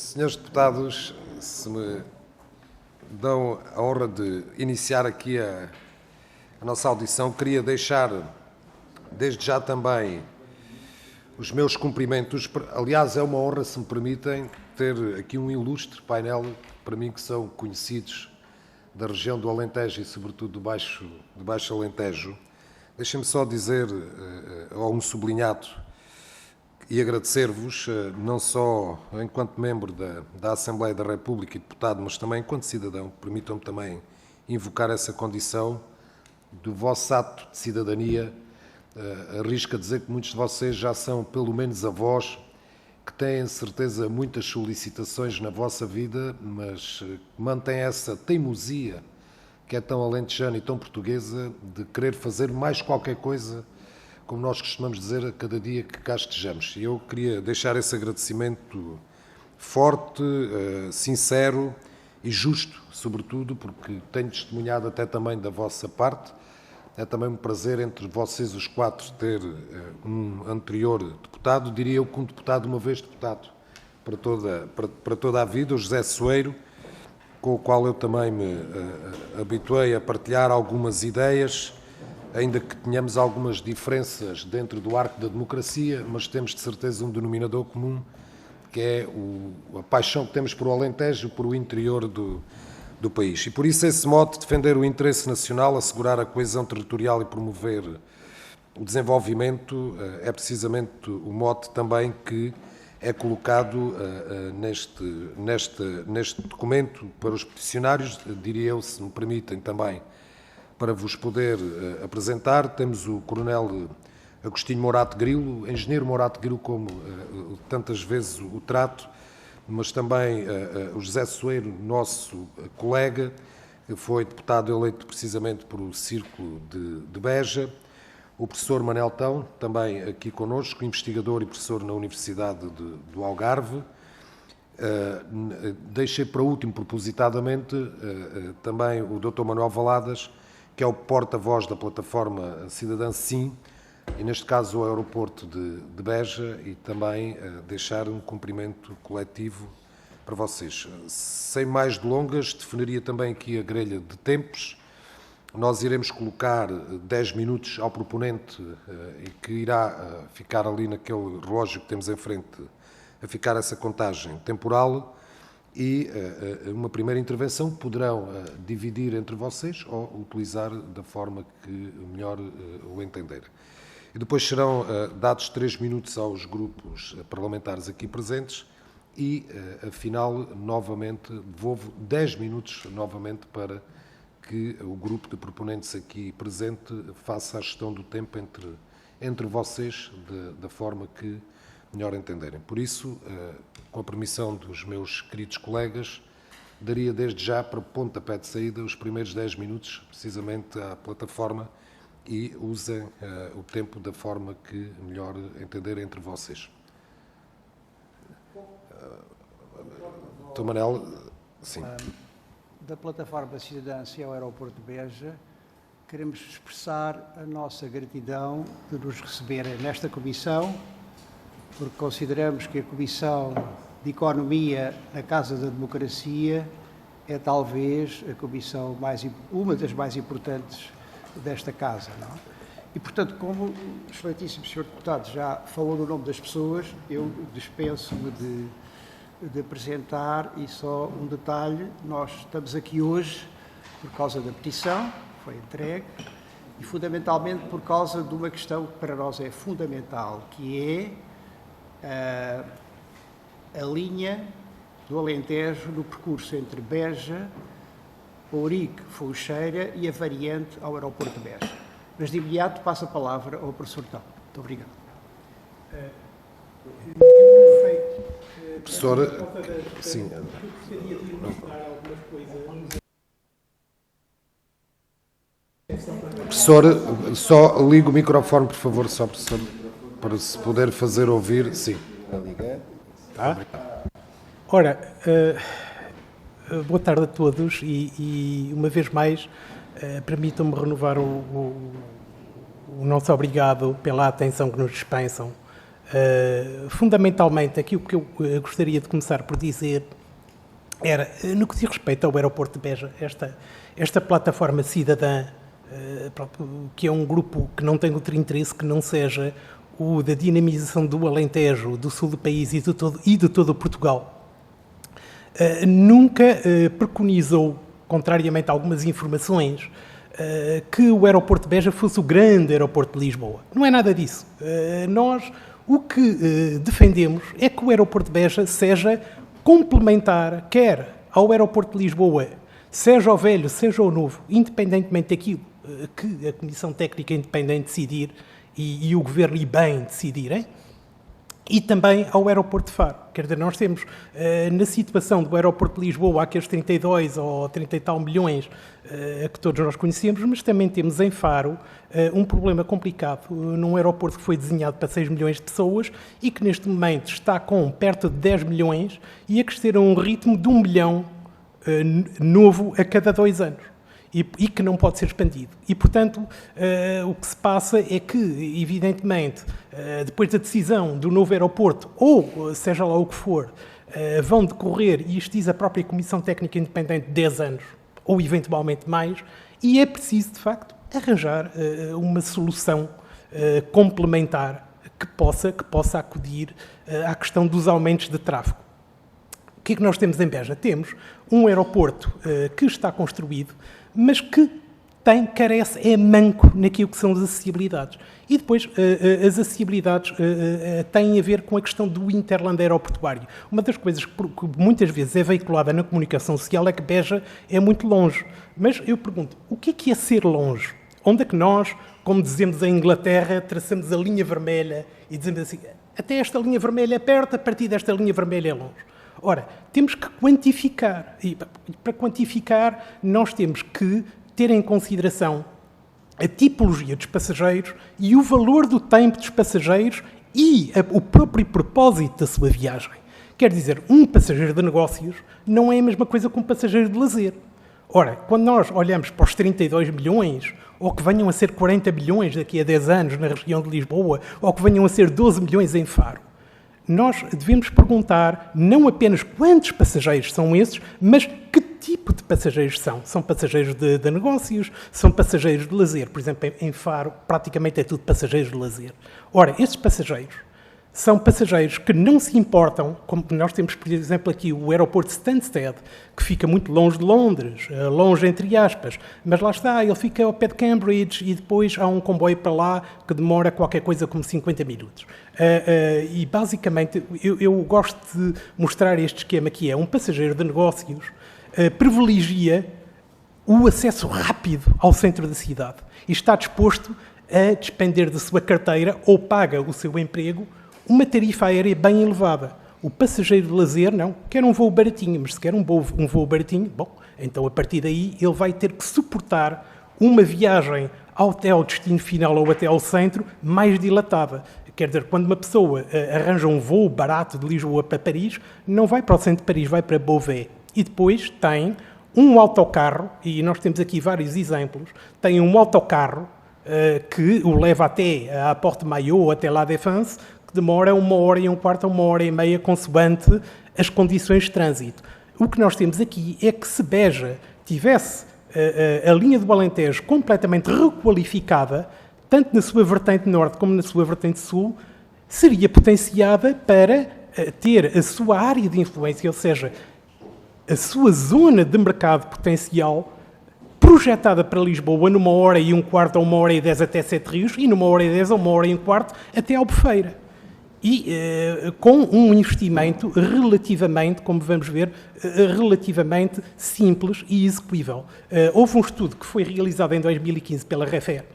Senhores deputados, se me dão a honra de iniciar aqui a nossa audição, queria deixar desde já também os meus cumprimentos. Aliás, é uma honra, se me permitem, ter aqui um ilustre painel, para mim que são conhecidos da região do Alentejo e sobretudo do Baixo Alentejo. Deixem-me só dizer, ou um sublinhado, e agradecer-vos, não só enquanto membro da Assembleia da República e deputado, mas também enquanto cidadão. Permitam-me também invocar essa condição do vosso ato de cidadania. Arrisco a dizer que muitos de vocês já são pelo menos avós, que têm certeza muitas solicitações na vossa vida, mas mantêm essa teimosia que é tão alentejana e tão portuguesa de querer fazer mais qualquer coisa, como nós costumamos dizer, a cada dia que cá estejamos. E eu queria deixar esse agradecimento forte, sincero e justo, sobretudo, porque tenho testemunhado até também da vossa parte. É também um prazer entre vocês os quatro ter um anterior deputado, diria eu que um deputado uma vez deputado, para toda a vida, o José Soeiro, com o qual eu também me habituei a partilhar algumas ideias, ainda que tenhamos algumas diferenças dentro do arco da democracia, mas temos de certeza um denominador comum, que é a paixão que temos por o Alentejo, por o interior do país. E por isso esse mote, defender o interesse nacional, assegurar a coesão territorial e promover o desenvolvimento, é precisamente o mote também que é colocado neste documento para os peticionários, diria eu, se me permitem também, para vos poder apresentar. Temos o Coronel Agostinho Morato Grilo, Engenheiro Morato Grilo, como tantas vezes o trato, mas também o José Soeiro, nosso colega, que foi deputado eleito precisamente por o Círculo de Beja, o professor Manel Tão, também aqui connosco, investigador e professor na Universidade do Algarve. Deixei para último, propositadamente, também o Dr. Manuel Valadas, que é o porta-voz da plataforma Cidadã Sim, e neste caso o aeroporto de Beja, e também deixar um cumprimento coletivo para vocês. Sem mais delongas, definiria também aqui a grelha de tempos. Nós iremos colocar 10 minutos ao proponente e que irá ficar ali naquele relógio que temos em frente, a ficar essa contagem temporal, e uma primeira intervenção que poderão dividir entre vocês ou utilizar da forma que melhor o entender. E depois serão dados 3 minutos aos grupos parlamentares aqui presentes e, afinal, novamente, devolvo 10 minutos novamente para que o grupo de proponentes aqui presente faça a gestão do tempo entre vocês da forma que melhor entenderem. Por isso, com a permissão dos meus queridos colegas, daria desde já para pontapé de saída os primeiros 10 minutos, precisamente à plataforma, e usem o tempo da forma que melhor entenderem entre vocês. Dr. Manel, sim. Da plataforma Cidadância ao Aeroporto de Beja, queremos expressar a nossa gratidão de nos receberem nesta comissão, porque consideramos que a Comissão de Economia na Casa da Democracia é talvez a comissão uma das mais importantes desta Casa, não é? E, portanto, como o excelentíssimo Sr. Deputado já falou no nome das pessoas, eu dispenso-me de apresentar, e só um detalhe: nós estamos aqui hoje por causa da petição que foi entregue e fundamentalmente por causa de uma questão que para nós é fundamental, que é a linha do Alentejo no percurso entre Beja, Ourique, Foucheira e a variante ao aeroporto de Beja. Mas de imediato passo a palavra ao professor Tão. Muito obrigado. Professora, sim. Professor, só liga o microfone, por favor, só professor, para se poder fazer ouvir. Sim. Tá? Ora, boa tarde a todos e uma vez mais, permitam-me renovar o nosso obrigado pela atenção que nos dispensam Fundamentalmente, aquilo que eu gostaria de começar por dizer era, no que diz respeito ao aeroporto de Beja, esta plataforma cidadã, que é um grupo que não tem outro interesse que não seja o da dinamização do Alentejo, do sul do país e de todo o Portugal, nunca preconizou, contrariamente a algumas informações, que o aeroporto de Beja fosse o grande aeroporto de Lisboa. Não é nada disso. Nós o que defendemos é que o aeroporto de Beja seja complementar, quer ao aeroporto de Lisboa, seja o velho, seja o novo, independentemente daquilo que a Comissão Técnica Independente decidir e o Governo e bem decidirem, e também ao aeroporto de Faro. Quer dizer, nós temos, na situação do aeroporto de Lisboa, aqueles 32 ou 30 e tal milhões que todos nós conhecemos, mas também temos em Faro um problema complicado num aeroporto que foi desenhado para 6 milhões de pessoas e que neste momento está com perto de 10 milhões e a crescer a um ritmo de 1 milhão novo a cada 2 anos. E que não pode ser expandido. E, portanto, o que se passa é que, evidentemente, depois da decisão do novo aeroporto, ou seja lá o que for, vão decorrer, e isto diz a própria Comissão Técnica Independente, 10 anos, ou eventualmente mais, e é preciso, de facto, arranjar uma solução complementar que possa acudir à questão dos aumentos de tráfego. O que é que nós temos em Beja? Temos um aeroporto que está construído, mas que carece, é manco naquilo que são as acessibilidades. E depois, as acessibilidades têm a ver com a questão do Interland aeroportuário. Uma das coisas que muitas vezes é veiculada na comunicação social é que Beja é muito longe. Mas eu pergunto, o que é ser longe? Onde é que nós, como dizemos em Inglaterra, traçamos a linha vermelha e dizemos assim, até esta linha vermelha é perto, a partir desta linha vermelha é longe. Ora, temos que quantificar. E para quantificar, nós temos que ter em consideração a tipologia dos passageiros e o valor do tempo dos passageiros e o próprio propósito da sua viagem. Quer dizer, um passageiro de negócios não é a mesma coisa que um passageiro de lazer. Ora, quando nós olhamos para os 32 milhões, ou que venham a ser 40 milhões daqui a 10 anos na região de Lisboa, ou que venham a ser 12 milhões em Faro, nós devemos perguntar não apenas quantos passageiros são esses, mas que tipo de passageiros são. São passageiros de negócios, são passageiros de lazer. Por exemplo, em Faro, praticamente é tudo passageiros de lazer. Ora, esses passageiros são passageiros que não se importam, como nós temos, por exemplo, aqui o aeroporto de Stansted, que fica muito longe de Londres, longe entre aspas, mas lá está, ele fica ao pé de Cambridge e depois há um comboio para lá que demora qualquer coisa como 50 minutos. E basicamente, eu gosto de mostrar este esquema que é um passageiro de negócios privilegia o acesso rápido ao centro da cidade e está disposto a despender da sua carteira ou paga o seu emprego uma tarifa aérea bem elevada. O passageiro de lazer, não, quer um voo baratinho, mas se quer um voo baratinho, bom, então a partir daí ele vai ter que suportar uma viagem até ao destino final ou até ao centro mais dilatada. Quer dizer, quando uma pessoa arranja um voo barato de Lisboa para Paris, não vai para o centro de Paris, vai para Beauvais. E depois tem um autocarro, e nós temos aqui vários exemplos, tem um autocarro que o leva até à Porte Maillot ou até La Défense, que demora 1h15 a 1h30, consoante as condições de trânsito. O que nós temos aqui é que se Beja tivesse a linha do Alentejo completamente requalificada, tanto na sua vertente norte como na sua vertente sul, seria potenciada para ter a sua área de influência, ou seja, a sua zona de mercado potencial projetada para Lisboa numa 1h15 a 1h10 até Sete Rios e numa 1h10 a 1h15 até Albufeira. E com um investimento relativamente, como vamos ver, relativamente simples e execuível. Houve um estudo que foi realizado em 2015 pela REFER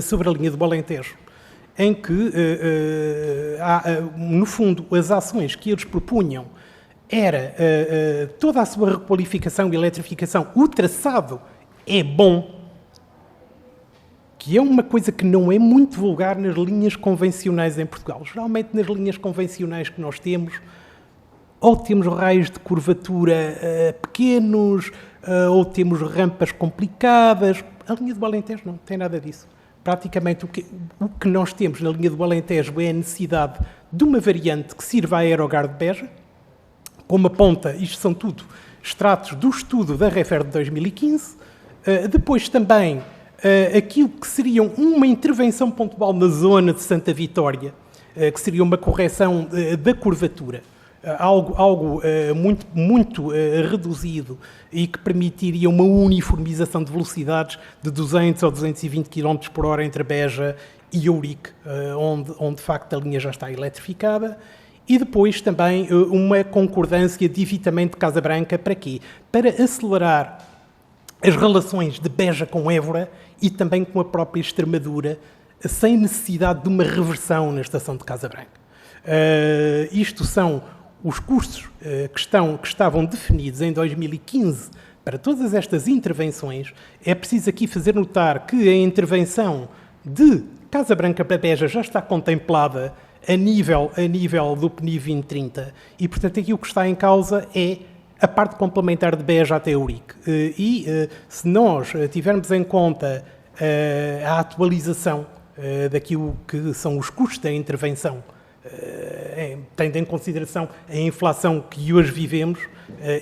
sobre a linha do Alentejo, em que, no fundo, as ações que eles propunham era toda a sua requalificação e eletrificação. O traçado é bom, que é uma coisa que não é muito vulgar nas linhas convencionais em Portugal. Geralmente, nas linhas convencionais que nós temos, ou temos raios de curvatura pequenos, ou temos rampas complicadas. A linha do Alentejo não tem nada disso. praticamente o que nós temos na linha do Alentejo é a necessidade de uma variante que sirva a Aerogar de Beja, como aponta, isto são tudo extratos do estudo da REFER de 2015, depois também aquilo que seria uma intervenção pontual na zona de Santa Vitória, que seria uma correção da curvatura, algo muito reduzido e que permitiria uma uniformização de velocidades de 200 ou 220 km por hora entre Beja e Ourique, onde de facto a linha já está eletrificada. E depois também uma concordância de evitamento de Casa Branca, para quê? Para acelerar as relações de Beja com Évora e também com a própria Extremadura, sem necessidade de uma reversão na estação de Casa Branca. Isto são os custos que estavam definidos em 2015 para todas estas intervenções. É preciso aqui fazer notar que a intervenção de Casa Branca para Beja já está contemplada a nível do PNI 2030 e, portanto, aqui o que está em causa é a parte complementar de Beja até Ourique. Se nós tivermos em conta a atualização daquilo que são os custos da intervenção, tendo em consideração a inflação que hoje vivemos,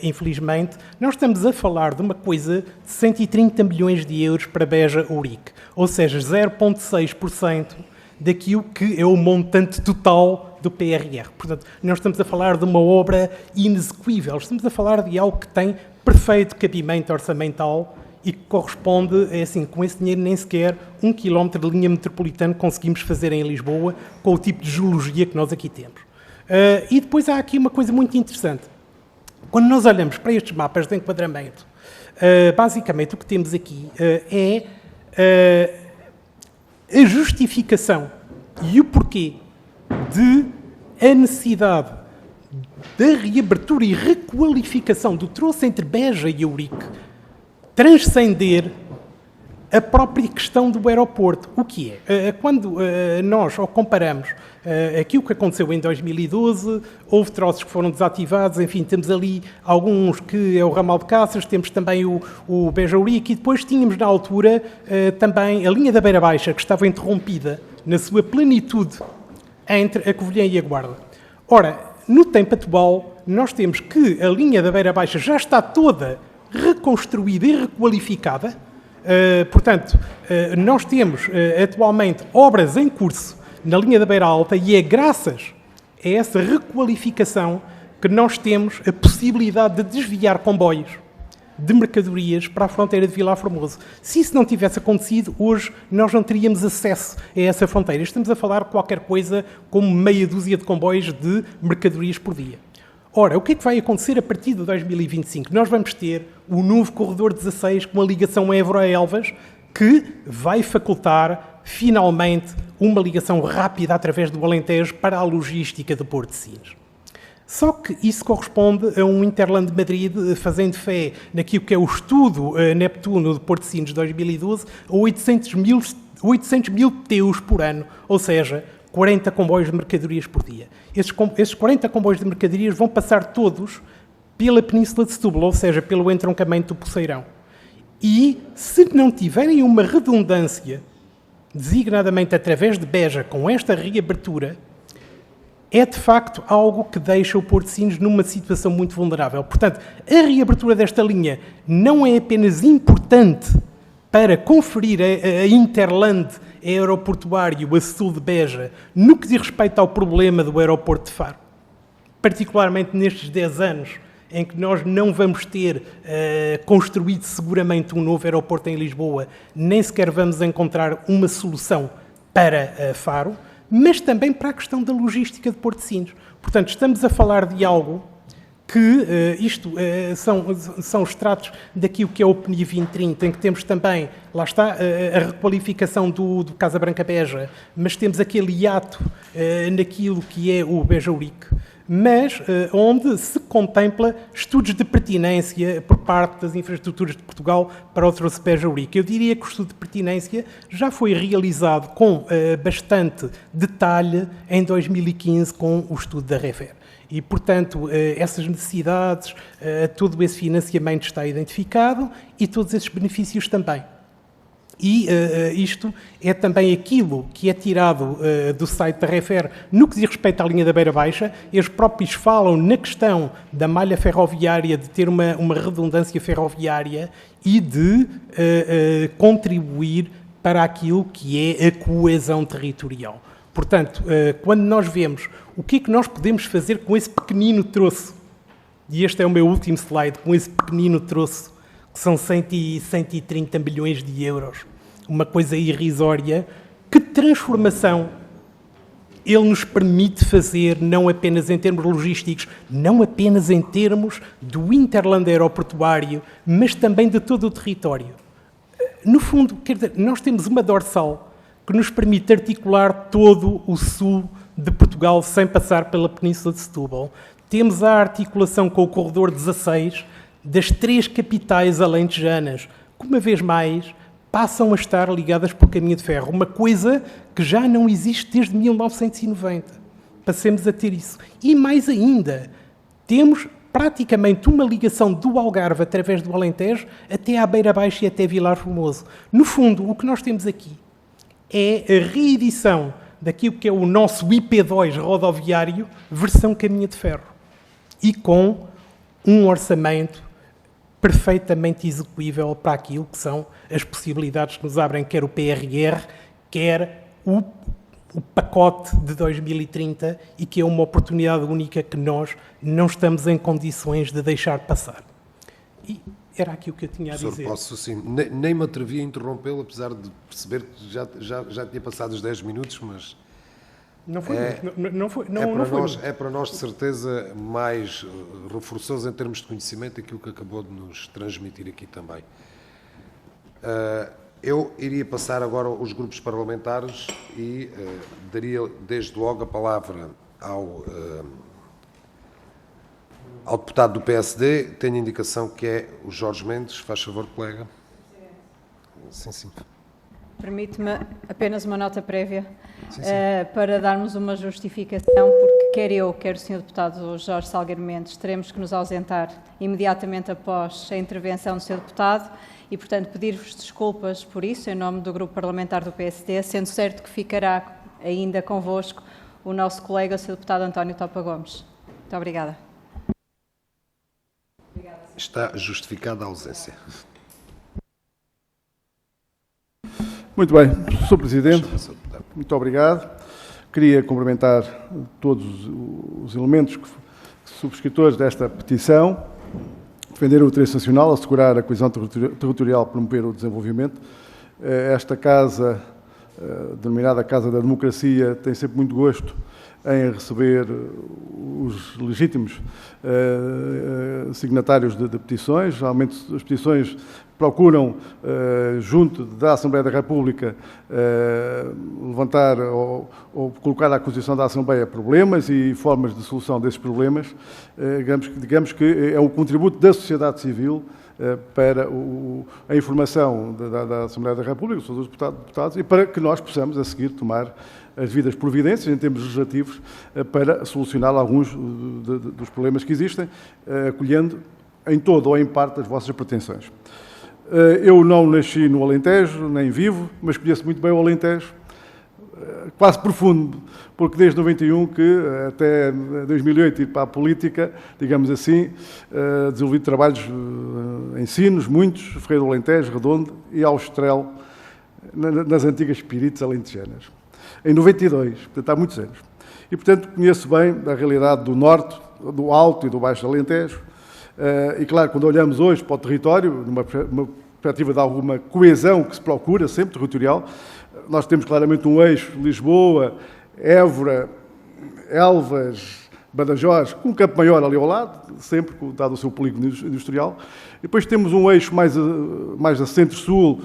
infelizmente, nós estamos a falar de uma coisa de 130 milhões de euros para Beja-Ourique, ou seja, 0,6% daquilo que é o montante total do PRR. Portanto, nós estamos a falar de uma obra inexequível, estamos a falar de algo que tem perfeito cabimento orçamental e que corresponde, com esse dinheiro nem sequer 1 km de linha metropolitana conseguimos fazer em Lisboa com o tipo de geologia que nós aqui temos. E depois há aqui uma coisa muito interessante. Quando nós olhamos para estes mapas de enquadramento, basicamente o que temos aqui é a justificação e o porquê de a necessidade da reabertura e requalificação do troço entre Beja e Ourique transcender a própria questão do aeroporto. O que é? Quando nós comparamos aquilo que aconteceu em 2012, houve troços que foram desativados, enfim, temos ali alguns que é o ramal de Cáceres, temos também o Beja-Ourique e depois tínhamos na altura também a linha da Beira Baixa, que estava interrompida na sua plenitude entre a Covilhã e a Guarda. Ora, no tempo atual, nós temos que a linha da Beira Baixa já está toda reconstruída e requalificada. Portanto, nós temos atualmente obras em curso na linha da Beira Alta e é graças a essa requalificação que nós temos a possibilidade de desviar comboios de mercadorias para a fronteira de Vilar Formoso. Se isso não tivesse acontecido, hoje nós não teríamos acesso a essa fronteira. Estamos a falar de qualquer coisa como meia dúzia de comboios de mercadorias por dia. Ora, o que é que vai acontecer a partir de 2025? Nós vamos ter o novo corredor 16 com a ligação Évora-Elvas, que vai facultar, finalmente, uma ligação rápida através do Alentejo para a logística do Porto de Sines. Só que isso corresponde a um Interland de Madrid, fazendo fé naquilo que é o estudo Neptuno do Porto de Sines de 2012, a 800 mil TEUs por ano, ou seja, 40 comboios de mercadorias por dia. Esses 40 comboios de mercadorias vão passar todos pela Península de Setúbal, ou seja, pelo entroncamento do Poceirão. E, se não tiverem uma redundância, designadamente através de Beja, com esta reabertura, é de facto algo que deixa o Porto de Sines numa situação muito vulnerável. Portanto, a reabertura desta linha não é apenas importante para conferir a Interland aeroportuário a sul de Beja no que diz respeito ao problema do aeroporto de Faro, particularmente nestes 10 anos em que nós não vamos ter construído seguramente um novo aeroporto em Lisboa, nem sequer vamos encontrar uma solução para Faro, mas também para a questão da logística de Porto de Sines. Portanto, estamos a falar de algo que, são extratos daquilo que é o PNI 2030, em que temos também, lá está, a requalificação do Casa Branca Beja, mas temos aquele hiato naquilo que é o Beja-Ourique, mas onde se contempla estudos de pertinência por parte das infraestruturas de Portugal para o troço Beja-Ourique. Eu diria que o estudo de pertinência já foi realizado com bastante detalhe em 2015 com o estudo da REFER. E, portanto, essas necessidades, todo esse financiamento está identificado e todos esses benefícios também. E isto é também aquilo que é tirado do site da Refer no que diz respeito à linha da Beira Baixa. Eles próprios falam na questão da malha ferroviária, de ter uma redundância ferroviária e de contribuir para aquilo que é a coesão territorial. Portanto, quando nós vemos o que é que nós podemos fazer com esse pequenino troço, e este é o meu último slide, com esse pequenino troço, que são 130 milhões de euros, uma coisa irrisória, que transformação ele nos permite fazer, não apenas em termos logísticos, não apenas em termos do hinterland aeroportuário, mas também de todo o território. No fundo, quer dizer, nós temos uma dorsal que nos permite articular todo o sul de Portugal sem passar pela Península de Setúbal. Temos a articulação com o corredor 16 das 3 capitais alentejanas, que uma vez mais passam a estar ligadas pelo caminho de ferro, uma coisa que já não existe desde 1990. Passemos a ter isso. E mais ainda, temos praticamente uma ligação do Algarve através do Alentejo até à Beira Baixa e até Vilar Formoso. No fundo, o que nós temos aqui é a reedição daquilo que é o nosso IP2 rodoviário, versão caminho de ferro. E com um orçamento perfeitamente execuível para aquilo que são as possibilidades que nos abrem quer o PRR, quer o pacote de 2030 e que é uma oportunidade única que nós não estamos em condições de deixar passar. E era aquilo que eu tinha a dizer. Posso, sim, nem me atrevi a interrompê-lo, apesar de perceber que já tinha passado os 10 minutos, mas... Não foi. É para nós, de certeza, mais reforçoso em termos de conhecimento aquilo que acabou de nos transmitir aqui também. Eu iria passar agora aos grupos parlamentares e daria desde logo a palavra ao deputado do PSD. Tenho a indicação que é o Jorge Mendes. Faz favor, colega. Sim. Permite-me apenas uma nota prévia para darmos uma justificação, porque quer eu, quer o Sr. Deputado Jorge Salgueiro Mendes, teremos que nos ausentar imediatamente após a intervenção do Sr. Deputado e, portanto, pedir-vos desculpas por isso, em nome do Grupo Parlamentar do PSD, sendo certo que ficará ainda convosco o nosso colega, o Sr. Deputado António Topa Gomes. Muito obrigada. Está justificada a ausência. Muito bem, Sr. Presidente, muito obrigado. Queria cumprimentar todos os elementos subscritores desta petição, defender o interesse nacional, assegurar a coesão territorial, promover o desenvolvimento. Esta casa, denominada Casa da Democracia, tem sempre muito gosto em receber os legítimos signatários de petições. Geralmente as petições procuram, junto da Assembleia da República, levantar ou colocar à consideração da Assembleia problemas e formas de solução desses problemas. Digamos que é o contributo da sociedade civil para a informação da Assembleia da República, dos seus deputados, e para que nós possamos, a seguir, tomar as devidas providências em termos legislativos para solucionar alguns dos problemas que existem, acolhendo em todo ou em parte as vossas pretensões. Eu não nasci no Alentejo, nem vivo, mas conheço muito bem o Alentejo, quase profundo, porque desde 91 que até 2008 ir para a política, digamos assim, desenvolvi trabalhos ensinos, muitos, Ferreira do Alentejo, Redondo e Austrel, nas antigas Pirites alentejanas. Em 92, portanto há muitos anos. E, portanto, conheço bem a realidade do Norte, do Alto e do Baixo Alentejo. E, claro, quando olhamos hoje para o território, numa perspectiva de alguma coesão que se procura sempre, territorial, nós temos claramente um eixo Lisboa, Évora, Elvas, Badajoz, com um Campo Maior ali ao lado, sempre dado o seu polígono industrial. E depois temos um eixo mais a centro-sul,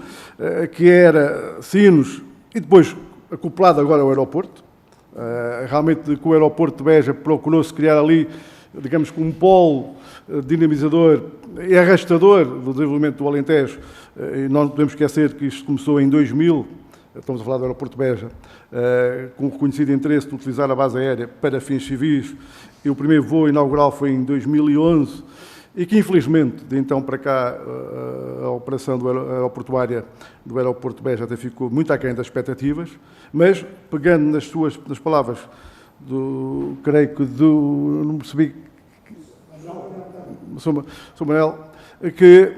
que era Sinos, e depois acoplado agora ao aeroporto. Realmente, com o aeroporto de Beja, procurou-se criar ali, digamos, com um polo dinamizador e arrastador do desenvolvimento do Alentejo. E não podemos esquecer que isto começou em 2000, estamos a falar do aeroporto de Beja, com o reconhecido interesse de utilizar a base aérea para fins civis, e o primeiro voo inaugural foi em 2011, e que, infelizmente, de então para cá, a operação aeroportuária do aeroporto Beja até ficou muito aquém das expectativas, mas, pegando nas palavras creio que não percebi, Sr. Manuel, que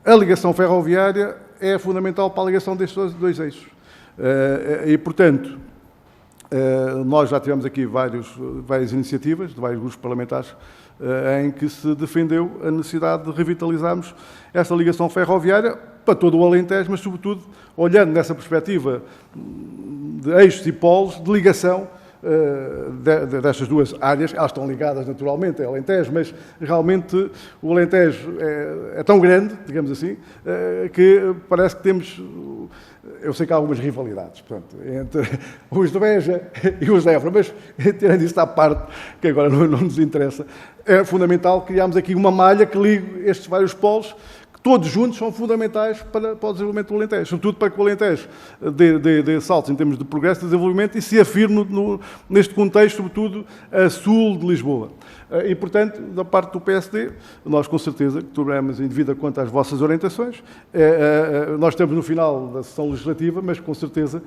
a ligação ferroviária é fundamental para a ligação destes dois eixos. E, portanto, nós já tivemos aqui várias iniciativas de vários grupos parlamentares em que se defendeu a necessidade de revitalizarmos essa ligação ferroviária para todo o Alentejo, mas, sobretudo, olhando nessa perspectiva de eixos e polos de ligação destas duas áreas. Elas estão ligadas naturalmente ao Alentejo, mas realmente o Alentejo é tão grande, digamos assim, que parece que temos... Eu sei que há algumas rivalidades, portanto, entre os de Beja e os de Évora, mas tirando isso à parte, que agora não nos interessa, é fundamental criarmos aqui uma malha que ligue estes vários polos, que todos juntos são fundamentais para o desenvolvimento do Alentejo, sobretudo para que o Alentejo dê saltos em termos de progresso e desenvolvimento e se afirme neste contexto, sobretudo a sul de Lisboa. E, portanto, da parte do PSD, nós com certeza que tomaremos em devida conta as vossas orientações. Nós estamos no final da sessão legislativa, mas com certeza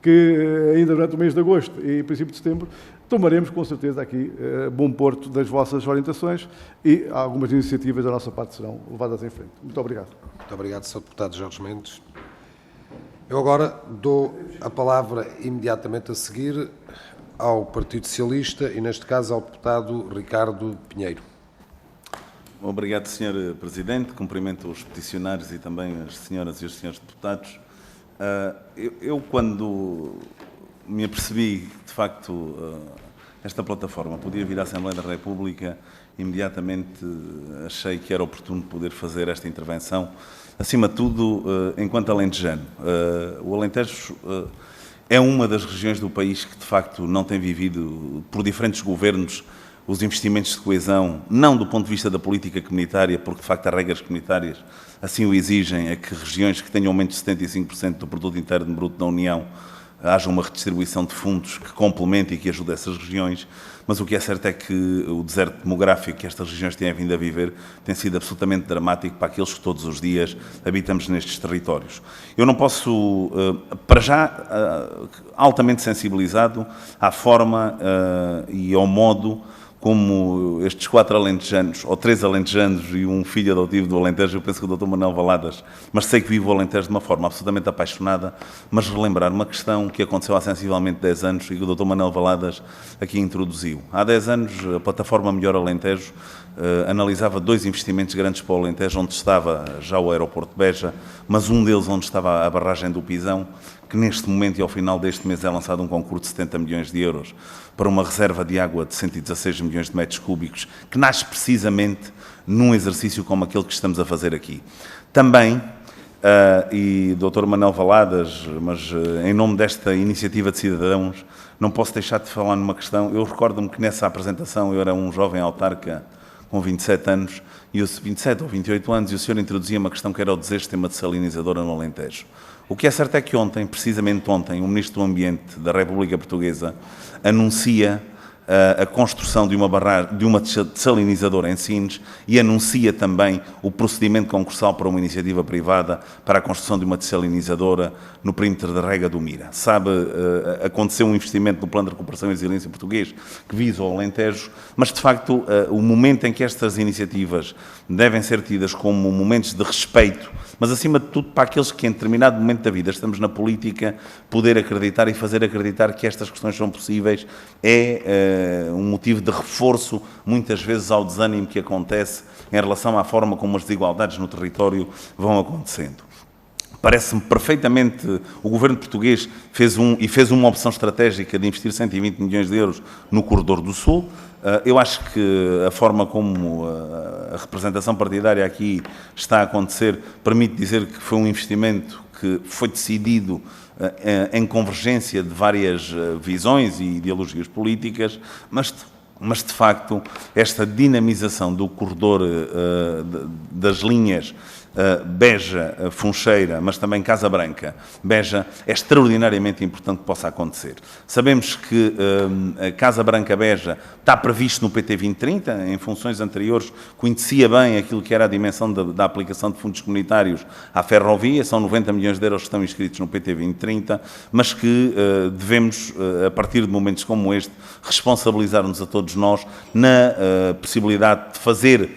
que ainda durante o mês de agosto e princípio de setembro tomaremos com certeza aqui bom porto das vossas orientações e algumas iniciativas da nossa parte serão levadas em frente. Muito obrigado. Muito obrigado, Sr. Deputado Jorge Mendes. Eu agora dou a palavra imediatamente a seguir ao Partido Socialista e, neste caso, ao deputado Ricardo Pinheiro. Obrigado, Sr. Presidente. Cumprimento os peticionários e também as senhoras e os senhores deputados. Eu, quando me apercebi que, de facto, esta plataforma podia vir à Assembleia da República, imediatamente achei que era oportuno poder fazer esta intervenção, acima de tudo, enquanto alentejano. O Alentejo é uma das regiões do país que, de facto, não tem vivido, por diferentes governos, os investimentos de coesão, não do ponto de vista da política comunitária, porque, de facto, as regras comunitárias assim o exigem, é que regiões que tenham aumento de 75% do produto interno bruto da União haja uma redistribuição de fundos que complemente e que ajude essas regiões, mas o que é certo é que o deserto demográfico que estas regiões têm vindo a viver tem sido absolutamente dramático para aqueles que todos os dias habitamos nestes territórios. Eu não posso, para já, altamente sensibilizado à forma e ao modo como estes 4 alentejanos, ou 3 alentejanos e um filho adotivo do Alentejo, eu penso que o Dr. Manuel Valadas, mas sei que vive o Alentejo de uma forma absolutamente apaixonada, mas relembrar uma questão que aconteceu há sensivelmente 10 anos e que o Dr. Manuel Valadas aqui introduziu. Há 10 anos, a plataforma Melhor Alentejo analisava 2 investimentos grandes para o Alentejo, onde estava já o aeroporto de Beja, mas um deles onde estava a barragem do Pisão, que neste momento e ao final deste mês é lançado um concurso de 70 milhões de euros para uma reserva de água de 116 milhões de metros cúbicos, que nasce precisamente num exercício como aquele que estamos a fazer aqui. Também, e Dr. Manuel Valadas, mas em nome desta iniciativa de cidadãos, não posso deixar de falar numa questão. Eu recordo-me que nessa apresentação eu era um jovem autarca com 27 anos, 27 ou 28 anos, e o senhor introduzia uma questão que era o desistema de salinizadora no Alentejo. O que é certo é que ontem, precisamente ontem, o Ministro do Ambiente da República Portuguesa anuncia a construção de uma desalinizadora em Sines e anuncia também o procedimento concursal para uma iniciativa privada para a construção de uma desalinizadora no perímetro da Rega do Mira. Sabe, aconteceu um investimento no Plano de Recuperação e Resiliência português que visa o Alentejo, mas de facto o momento em que estas iniciativas devem ser tidas como momentos de respeito, mas acima de tudo para aqueles que em determinado momento da vida estamos na política, poder acreditar e fazer acreditar que estas questões são possíveis é um motivo de reforço, muitas vezes, ao desânimo que acontece em relação à forma como as desigualdades no território vão acontecendo. Parece-me perfeitamente, o governo português fez uma opção estratégica de investir 120 milhões de euros no Corredor do Sul. Eu acho que a forma como a representação partidária aqui está a acontecer permite dizer que foi um investimento que foi decidido em convergência de várias visões e ideologias políticas, mas de facto esta dinamização do corredor das linhas Beja, Funcheira, mas também Casa Branca, Beja, é extraordinariamente importante que possa acontecer. Sabemos que a Casa Branca Beja está previsto no PT 2030, em funções anteriores conhecia bem aquilo que era a dimensão da aplicação de fundos comunitários à ferrovia, são 90 milhões de euros que estão inscritos no PT 2030, mas que devemos, a partir de momentos como este, responsabilizar-nos a todos nós na possibilidade de fazer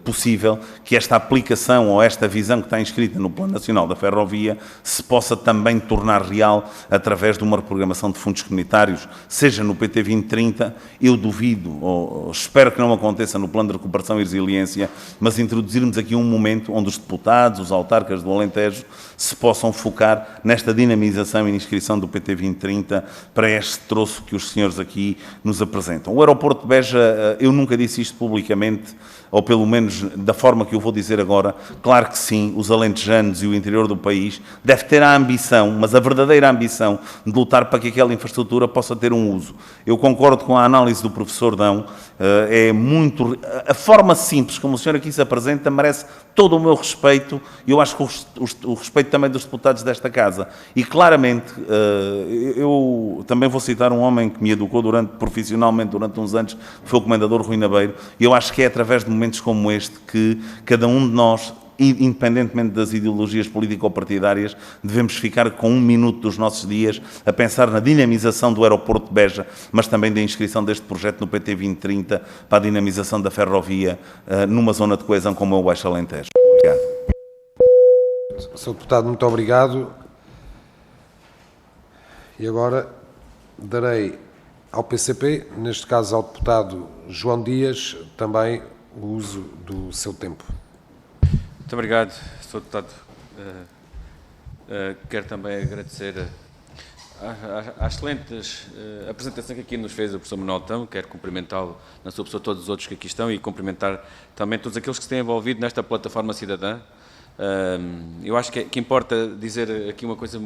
possível que esta aplicação ou esta visão que está inscrita no Plano Nacional da Ferrovia se possa também tornar real através de uma reprogramação de fundos comunitários, seja no PT 2030, eu duvido, ou espero que não aconteça no Plano de Recuperação e Resiliência, mas introduzirmos aqui um momento onde os deputados, os autarcas do Alentejo, se possam focar nesta dinamização e inscrição do PT 2030 para este troço que os senhores aqui nos apresentam. O aeroporto de Beja, eu nunca disse isto publicamente, ou pelo menos da forma que eu vou dizer agora, claro que sim, os alentejanos e o interior do país deve ter a ambição, mas a verdadeira ambição de lutar para que aquela infraestrutura possa ter um uso. Eu concordo com a análise do professor Dão, a forma simples como o senhor aqui se apresenta merece todo o meu respeito e eu acho que o respeito também dos deputados desta casa. E claramente, eu também vou citar um homem que me educou profissionalmente durante uns anos, que foi o comendador Rui Nabeiro, e eu acho que é através de momentos como este que cada um de nós, independentemente das ideologias político-partidárias, devemos ficar com um minuto dos nossos dias a pensar na dinamização do aeroporto de Beja, mas também da inscrição deste projeto no PT 2030 para a dinamização da ferrovia numa zona de coesão como é o Baixo Alentejo. Obrigado. Sr. Deputado, muito obrigado. E agora darei ao PCP, neste caso ao deputado João Dias, também o uso do seu tempo. Muito obrigado, Sr. Deputado. Quero também agradecer a excelente apresentação que aqui nos fez o professor Manuel Tão. Quero cumprimentá-lo na sua pessoa, todos os outros que aqui estão, e cumprimentar também todos aqueles que se têm envolvido nesta plataforma cidadã. Eu acho que importa dizer aqui uma coisa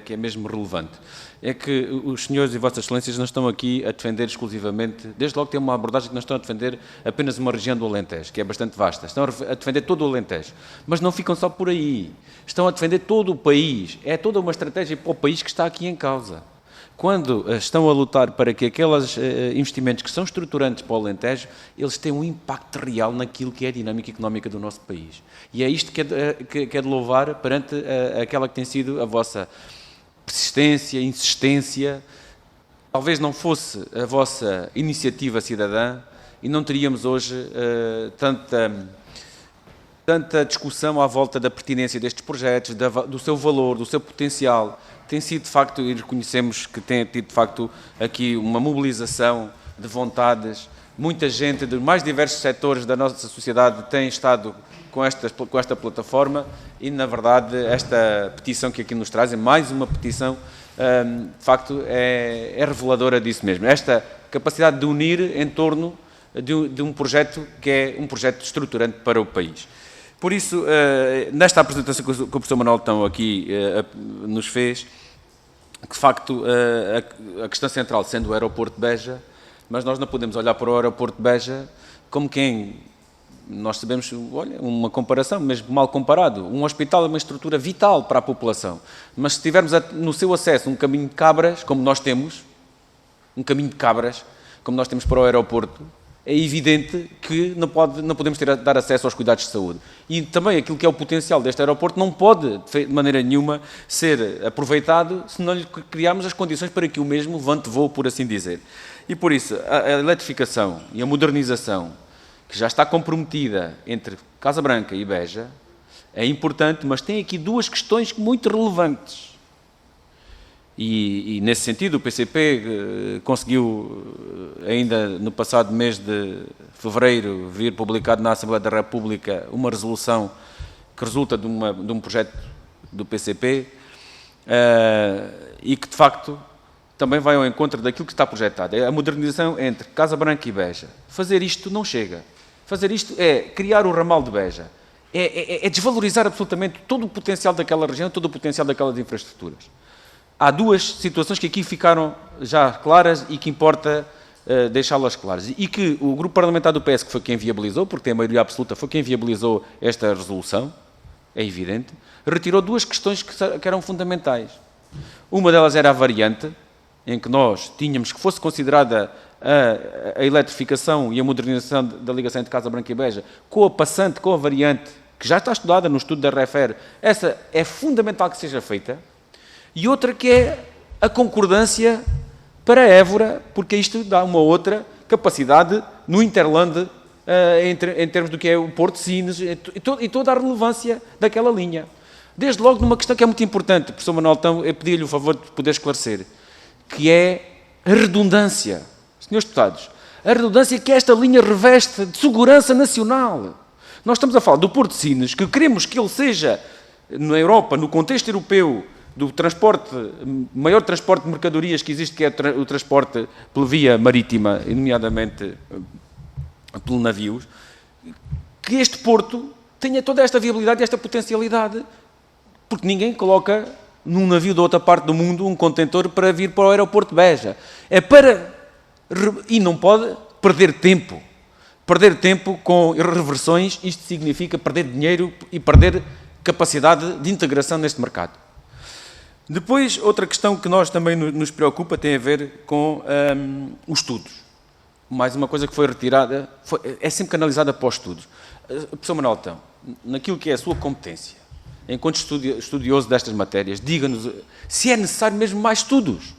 que é mesmo relevante, é que os senhores e vossas excelências não estão aqui a defender exclusivamente, desde logo tem uma abordagem que não estão a defender apenas uma região do Alentejo, que é bastante vasta, estão a defender todo o Alentejo, mas não ficam só por aí, estão a defender todo o país, é toda uma estratégia para o país que está aqui em causa. Quando estão a lutar para que aqueles investimentos que são estruturantes para o Alentejo, eles têm um impacto real naquilo que é a dinâmica económica do nosso país. E é isto que é de louvar perante aquela que tem sido a vossa persistência, insistência. Talvez não fosse a vossa iniciativa cidadã e não teríamos hoje tanta discussão à volta da pertinência destes projetos, do seu valor, do seu potencial. Tem sido, de facto, e reconhecemos que tem tido, de facto, aqui uma mobilização de vontades. Muita gente dos mais diversos setores da nossa sociedade tem estado com esta plataforma e, na verdade, esta petição que aqui nos trazem, mais uma petição, de facto, é reveladora disso mesmo. Esta capacidade de unir em torno de um projeto que é um projeto estruturante para o país. Por isso, nesta apresentação que o professor Manuel Tão aqui nos fez, que de facto a questão central sendo o aeroporto de Beja, mas nós não podemos olhar para o aeroporto de Beja como quem, nós sabemos, olha, uma comparação, mesmo mal comparado, um hospital é uma estrutura vital para a população, mas se tivermos no seu acesso um caminho de cabras, como nós temos, para o aeroporto, é evidente que não podemos dar acesso aos cuidados de saúde. E também aquilo que é o potencial deste aeroporto não pode, de maneira nenhuma, ser aproveitado se não lhe criarmos as condições para que o mesmo levante voo, por assim dizer. E por isso, a eletrificação e a modernização, que já está comprometida entre Casa Branca e Beja, é importante, mas tem aqui duas questões muito relevantes. E nesse sentido, o PCP conseguiu, ainda no passado mês de fevereiro, vir publicado na Assembleia da República uma resolução que resulta de um projeto do PCP e que, de facto, também vai ao encontro daquilo que está projetado. É a modernização entre Casa Branca e Beja. Fazer isto não chega. Fazer isto é criar o ramal de Beja. É desvalorizar absolutamente todo o potencial daquela região, todo o potencial daquelas infraestruturas. Há duas situações que aqui ficaram já claras e que importa deixá-las claras. E que o grupo parlamentar do PS, que foi quem viabilizou, porque tem a maioria absoluta, foi quem viabilizou esta resolução, é evidente, retirou duas questões que eram fundamentais. Uma delas era a variante, em que nós tínhamos que fosse considerada a eletrificação e a modernização da ligação entre Casa Branca e Beja, com a passante, com a variante, que já está estudada no estudo da REFER. Essa é fundamental que seja feita. E outra que é a concordância para Évora, porque isto dá uma outra capacidade no Interland, em termos do que é o Porto de Sines e toda a relevância daquela linha. Desde logo numa questão que é muito importante, professor Manuel Tão, eu pedi-lhe o favor de poder esclarecer, que é a redundância. Senhores deputados, a redundância que esta linha reveste de segurança nacional. Nós estamos a falar do Porto de Sines, que queremos que ele seja, na Europa, no contexto europeu, do transporte, maior transporte de mercadorias que existe, que é o transporte pela via marítima, nomeadamente pelo navios, que este porto tenha toda esta viabilidade e esta potencialidade, porque ninguém coloca num navio de outra parte do mundo um contentor para vir para o aeroporto de Beja. E não pode perder tempo. Perder tempo com reversões, isto significa perder dinheiro e perder capacidade de integração neste mercado. Depois, outra questão que nós também nos preocupa tem a ver com os estudos. Mais uma coisa que foi retirada, é sempre canalizada para os estudos. Professor Manuel Tão, naquilo que é a sua competência, enquanto estudioso destas matérias, diga-nos se é necessário mesmo mais estudos.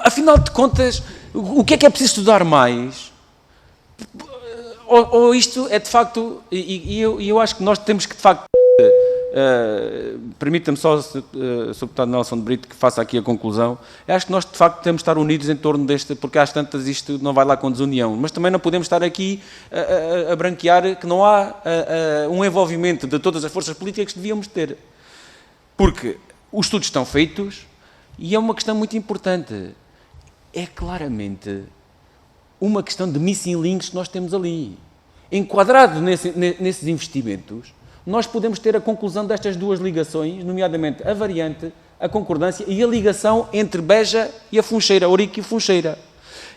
Afinal de contas, o que é preciso estudar mais? Ou isto é de facto, e eu acho que nós temos que de facto, permita-me só, Sr. Deputado Nelson de Brito, que faça aqui a conclusão, eu acho que nós de facto temos de estar unidos em torno deste, porque às tantas isto não vai lá com desunião, mas também não podemos estar aqui a branquear que não há um envolvimento de todas as forças políticas que devíamos ter. Porque os estudos estão feitos e é uma questão muito importante. É claramente uma questão de missing links que nós temos ali. Enquadrado nesses investimentos, nós podemos ter a conclusão destas duas ligações, nomeadamente a variante, a concordância e a ligação entre Beja e a Funcheira, Ourique e Funcheira.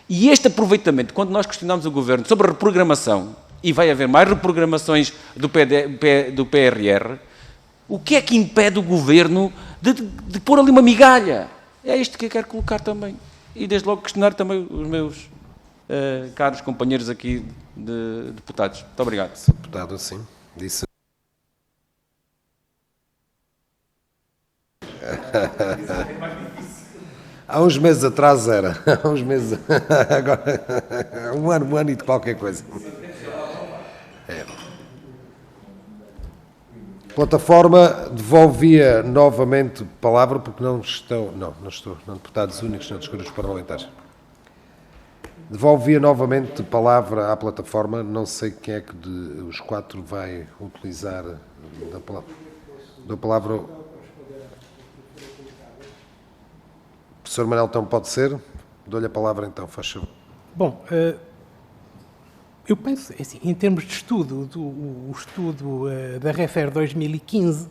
E este aproveitamento, quando nós questionamos o Governo sobre a reprogramação, e vai haver mais reprogramações do PRR, o que é que impede o Governo de pôr ali uma migalha? É isto que eu quero colocar também. E desde logo questionar também os meus caros companheiros aqui de deputados. Muito obrigado. Sr. Deputado, sim, disse. Há uns meses atrás era. Há uns meses. Agora. Um ano e de qualquer coisa. É. Plataforma, devolvia novamente palavra, porque não estou. Não deputados únicos, não dos grupos parlamentares. Devolvia novamente palavra à plataforma. Não sei quem é que os quatro vai utilizar da palavra. Dou palavra. Professor Manuel Tão, pode ser? Dou-lhe a palavra então, faz favor. Bom, eu penso, assim, em termos de estudo, o estudo da REFER 2015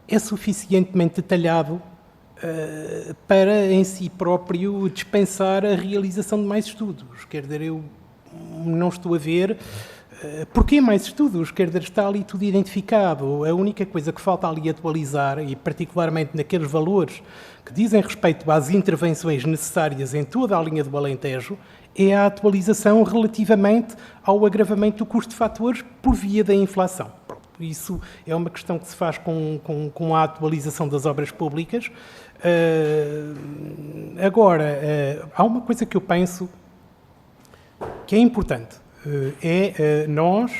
é suficientemente detalhado para, em si próprio, dispensar a realização de mais estudos. Quer dizer, eu não estou a ver porquê mais estudos. Quer dizer, está ali tudo identificado. A única coisa que falta ali atualizar, e particularmente naqueles valores que dizem respeito às intervenções necessárias em toda a linha do Alentejo, é a atualização relativamente ao agravamento do custo de fatores por via da inflação. Isso é uma questão que se faz com a atualização das obras públicas. Agora, há uma coisa que eu penso que é importante. Nós,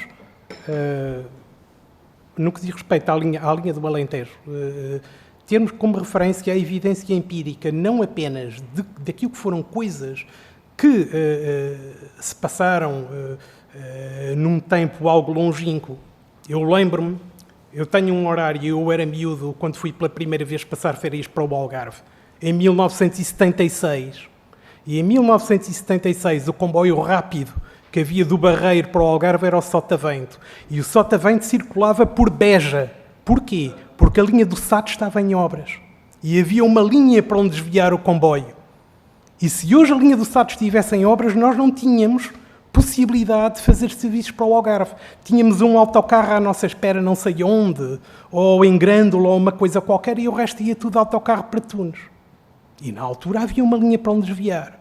no que diz respeito à linha do Alentejo, termos como referência a evidência empírica, não apenas daquilo que foram coisas que se passaram num tempo algo longínquo. Eu lembro-me, eu tenho um horário, eu era miúdo quando fui pela primeira vez passar férias para o Algarve, em 1976. E em 1976 o comboio rápido que havia do Barreiro para o Algarve era o Sotavento. E o Sotavento circulava por Beja. Porquê? Porque a linha do SAT estava em obras. E havia uma linha para onde desviar o comboio. E se hoje a linha do Sado estivesse em obras, nós não tínhamos possibilidade de fazer serviços para o Algarve. Tínhamos um autocarro à nossa espera não sei onde, ou em Grândola, ou uma coisa qualquer, e o resto ia tudo autocarro para Tunes. E na altura havia uma linha para onde desviar.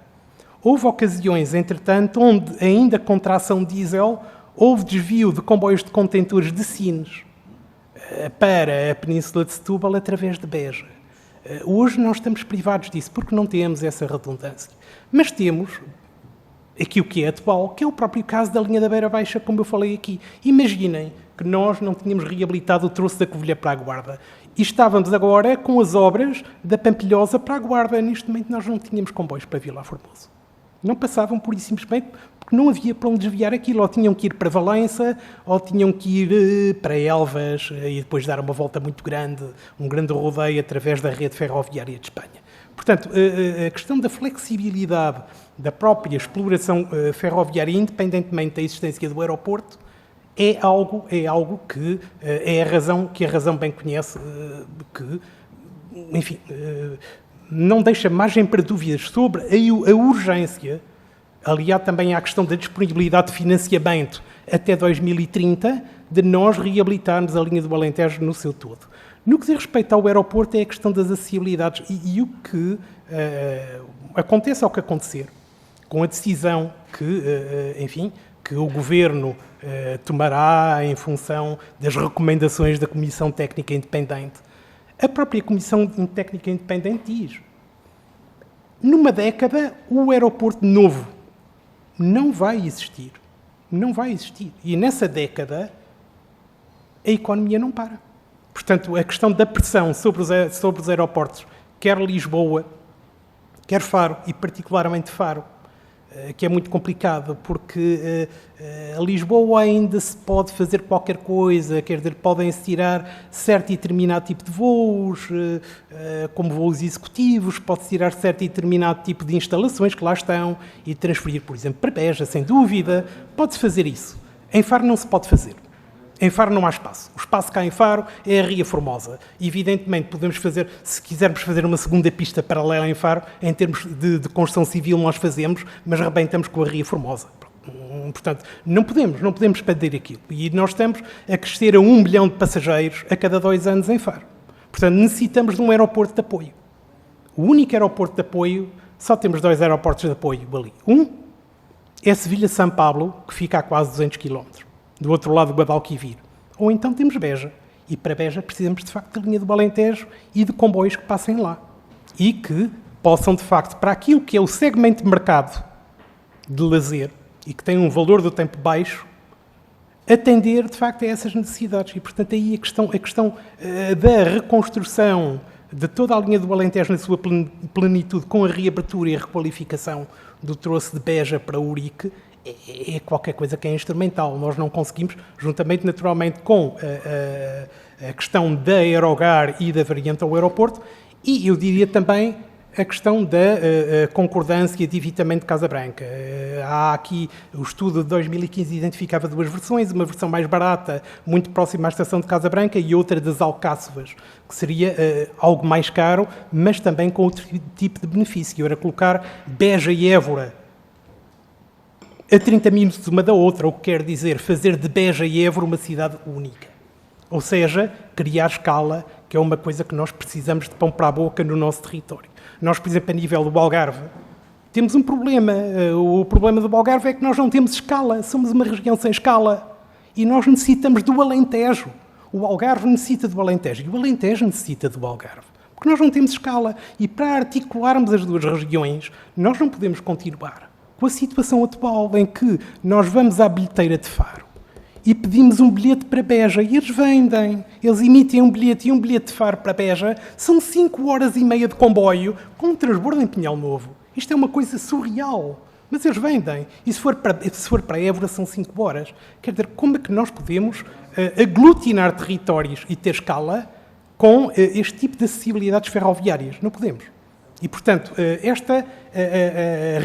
Houve ocasiões, entretanto, onde, ainda com tração diesel, houve desvio de comboios de contentores de Sines para a Península de Setúbal através de Beja. Hoje nós estamos privados disso, porque não temos essa redundância. Mas temos aqui o que é atual, que é o próprio caso da linha da Beira Baixa, como eu falei aqui. Imaginem que nós não tínhamos reabilitado o troço da Covilhã para a Guarda. E estávamos agora com as obras da Pampilhosa para a Guarda. Neste momento nós não tínhamos comboios para Vila Formoso. Não passavam pura e simplesmente porque não havia para onde desviar aquilo. Ou tinham que ir para Valença, ou tinham que ir para Elvas e depois dar uma volta muito grande, um grande rodeio através da rede ferroviária de Espanha. Portanto, a questão da flexibilidade da própria exploração ferroviária, independentemente da existência do aeroporto, é algo que é a razão bem conhece, que, enfim, não deixa margem para dúvidas sobre a urgência, aliado também à questão da disponibilidade de financiamento até 2030, de nós reabilitarmos a linha do Alentejo no seu todo. No que diz respeito ao aeroporto é a questão das acessibilidades e o que acontece ao que acontecer, com a decisão que, enfim, que o Governo tomará em função das recomendações da Comissão Técnica Independente. A própria Comissão Técnica Independente diz: numa década o aeroporto novo não vai existir. Não vai existir. E nessa década a economia não para. Portanto, a questão da pressão sobre os aeroportos, quer Lisboa, quer Faro, e particularmente Faro, que é muito complicado, porque a Lisboa ainda se pode fazer qualquer coisa, quer dizer, podem-se tirar certo e determinado tipo de voos, como voos executivos, pode-se tirar certo e determinado tipo de instalações que lá estão e transferir, por exemplo, para Beja, sem dúvida. Pode-se fazer isso. Em Faro não se pode fazer. Em Faro não há espaço. O espaço cá em Faro é a Ria Formosa. Evidentemente, podemos fazer, se quisermos fazer uma segunda pista paralela em Faro, em termos de construção civil nós fazemos, mas rebentamos com a Ria Formosa. Portanto, não podemos expandir aquilo. E nós estamos a crescer a 1 milhão de passageiros a cada 2 anos em Faro. Portanto, necessitamos de um aeroporto de apoio. O único aeroporto de apoio, só temos 2 aeroportos de apoio ali. Um é Sevilha-São Pablo, que fica a quase 200 km. Do outro lado do Guadalquivir. Ou então temos Beja. E para Beja precisamos, de facto, de linha do Alentejo e de comboios que passem lá. E que possam, de facto, para aquilo que é o segmento de mercado de lazer e que tem um valor do tempo baixo, atender, de facto, a essas necessidades. E, portanto, aí a questão da reconstrução de toda a linha do Alentejo na sua plenitude, com a reabertura e a requalificação do troço de Beja para Urique, é qualquer coisa que é instrumental. Nós não conseguimos, juntamente naturalmente com a questão da Aerogar e da variante ao aeroporto, e eu diria também a questão da concordância de evitamento de Casa Branca. Há aqui, o estudo de 2015 identificava 2 versões, uma versão mais barata, muito próxima à estação de Casa Branca, e outra das Alcáçovas, que seria algo mais caro, mas também com outro tipo de benefício. Era colocar Beja e Évora a 30 minutos uma da outra, o que quer dizer fazer de Beja e Évora uma cidade única. Ou seja, criar escala, que é uma coisa que nós precisamos de pão para a boca no nosso território. Nós, por exemplo, a nível do Algarve, temos um problema. O problema do Algarve é que nós não temos escala, somos uma região sem escala. E nós necessitamos do Alentejo. O Algarve necessita do Alentejo e o Alentejo necessita do Algarve. Porque nós não temos escala. E para articularmos as 2 regiões, nós não podemos continuar com a situação atual em que nós vamos à bilheteira de Faro e pedimos um bilhete para Beja e eles vendem, eles emitem um bilhete e um bilhete de Faro para Beja são 5 horas e meia de comboio com um transbordo em Pinhal Novo. Isto é uma coisa surreal, mas eles vendem. E se for para Évora são 5 horas. Quer dizer, como é que nós podemos aglutinar territórios e ter escala com este tipo de acessibilidades ferroviárias? Não podemos. E, portanto, esta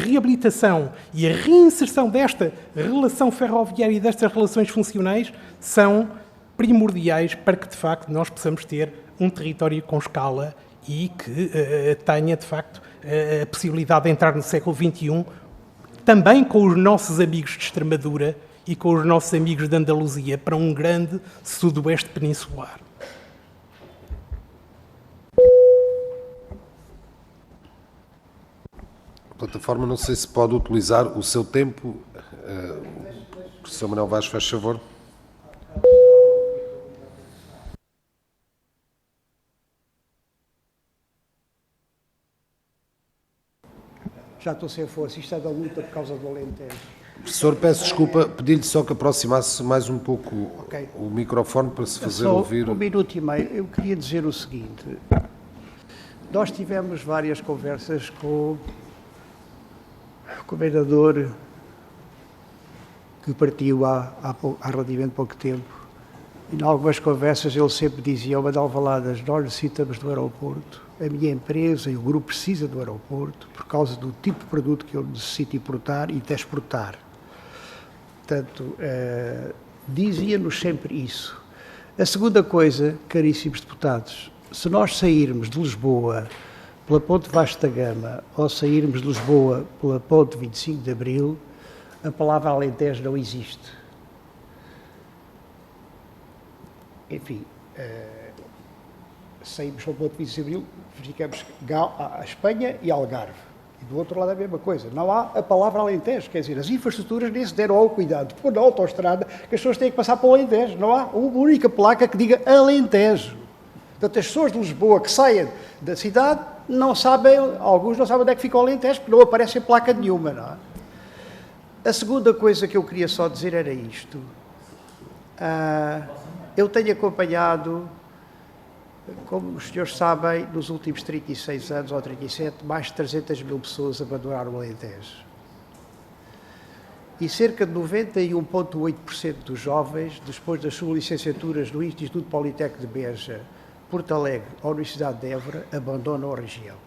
reabilitação e a reinserção desta relação ferroviária e destas relações funcionais são primordiais para que, de facto, nós possamos ter um território com escala e que tenha, de facto, a possibilidade de entrar no século XXI, também com os nossos amigos de Extremadura e com os nossos amigos de Andaluzia, para um grande sudoeste peninsular. A plataforma, não sei se pode utilizar o seu tempo. Professor Manuel Vaz, faz favor. Já estou sem força, isto é da luta por causa do Alentejo. Professor, peço desculpa, pedi-lhe só que aproximasse mais um pouco o microfone para se fazer Só ouvir. um minuto e meio. Eu queria dizer o seguinte. Nós tivemos várias conversas com o comendador que partiu há relativamente pouco tempo. E em algumas conversas ele sempre dizia: "Ó, Alvaladas, nós necessitamos do aeroporto. A minha empresa e o grupo precisa do aeroporto por causa do tipo de produto que eu necessito importar e de exportar." Portanto, dizia-nos sempre isso. A segunda coisa, caríssimos deputados, se nós sairmos de Lisboa pela Ponte Vasco da Gama ou sairmos de Lisboa pela Ponte 25 de Abril, a palavra Alentejo não existe. Enfim, saímos pela Ponte 25 de Abril, ficamos a Espanha e Algarve. E do outro lado é a mesma coisa. Não há a palavra Alentejo. Quer dizer, as infraestruturas nem se deram ao cuidado de pôr na autoestrada que as pessoas têm que passar para o Alentejo. Não há uma única placa que diga Alentejo. Portanto, as pessoas de Lisboa que saem da cidade não sabem, alguns não sabem onde é que fica o Alentejo, porque não aparece em placa nenhuma, não é? A segunda coisa que eu queria só dizer era isto. Eu tenho acompanhado, como os senhores sabem, nos últimos 36 anos ou 37, mais de 300 mil pessoas abandonaram o Alentejo. E cerca de 91,8% dos jovens, depois das suas licenciaturas no Instituto Politécnico de Beja, Porto Alegre ou Universidade de Évora, abandonam a região.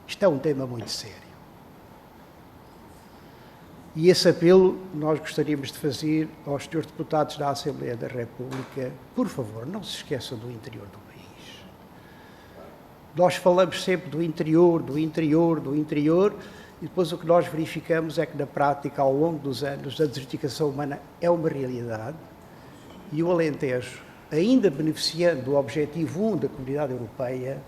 Isto é um tema muito sério. E esse apelo nós gostaríamos de fazer aos senhores deputados da Assembleia da República: por favor, não se esqueçam do interior do país. Nós falamos sempre do interior, e depois o que nós verificamos é que, na prática, ao longo dos anos, a desertificação humana é uma realidade e o Alentejo, ainda beneficiando do objetivo 1 da Comunidade Europeia,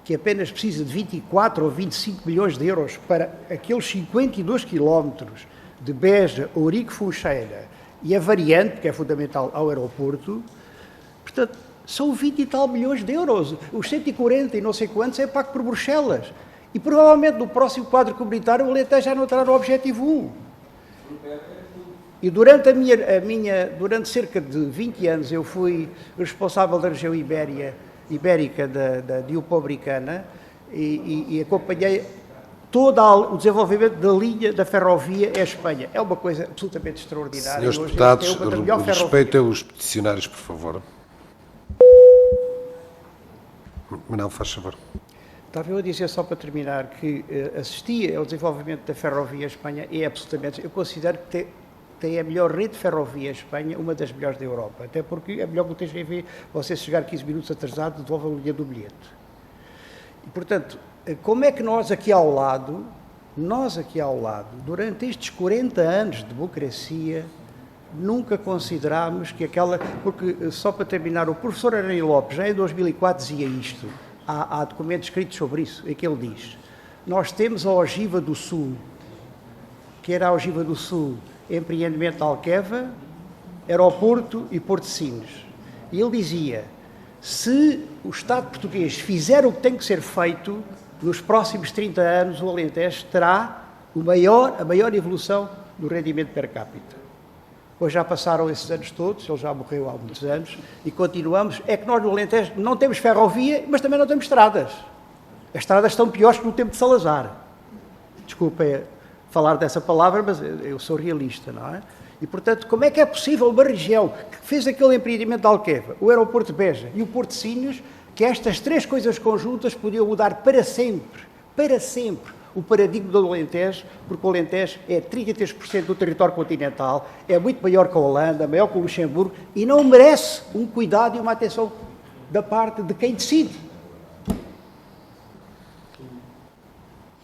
que apenas precisa de 24 ou 25 milhões de euros para aqueles 52 quilómetros de Beja, Ourique, Funcheira e a variante, que é fundamental, ao aeroporto, portanto, são 20 e tal milhões de euros. Os 140 e não sei quantos é pago por Bruxelas. E provavelmente no próximo quadro comunitário o Alentejo já não terá no objetivo 1. E durante durante cerca de 20 anos eu fui responsável da região ibérica da Diopo-Americana e acompanhei todo o desenvolvimento da linha da ferrovia à Espanha. É uma coisa absolutamente extraordinária. Senhores deputados, respeitem os peticionários, por favor. Manuel, faz favor. Estava eu a dizer, só para terminar, que assistir ao desenvolvimento da ferrovia à Espanha é absolutamente... Eu considero que tem a melhor rede de ferrovia à Espanha, uma das melhores da Europa. Até porque é melhor que o TGV, você chegar 15 minutos atrasado, devolve a linha do bilhete. E, portanto, como é que nós aqui ao lado, durante estes 40 anos de democracia, nunca considerámos que aquela... Porque, só para terminar, o professor Aranha Lopes, já em 2004, dizia isto. Há documentos escritos sobre isso, em que ele diz: nós temos a ogiva do Sul, que era a ogiva do Sul, empreendimento de Alqueva, aeroporto e Porto de Sines. E ele dizia: se o Estado português fizer o que tem que ser feito, nos próximos 30 anos o Alentejo terá a maior evolução do rendimento per capita. Pois já passaram esses anos todos, ele já morreu há muitos anos, e continuamos. É que nós no Alentejo não temos ferrovia, mas também não temos estradas. As estradas estão piores que no tempo de Salazar. Desculpem falar dessa palavra, mas eu sou realista, não é? E, portanto, como é que é possível uma região que fez aquele empreendimento de Alqueva, o aeroporto de Beja e o Porto de Sines, que estas três coisas conjuntas podiam mudar para sempre, o paradigma do Alentejo, porque o Alentejo é 33% do território continental, é muito maior que a Holanda, maior que o Luxemburgo, e não merece um cuidado e uma atenção da parte de quem decide.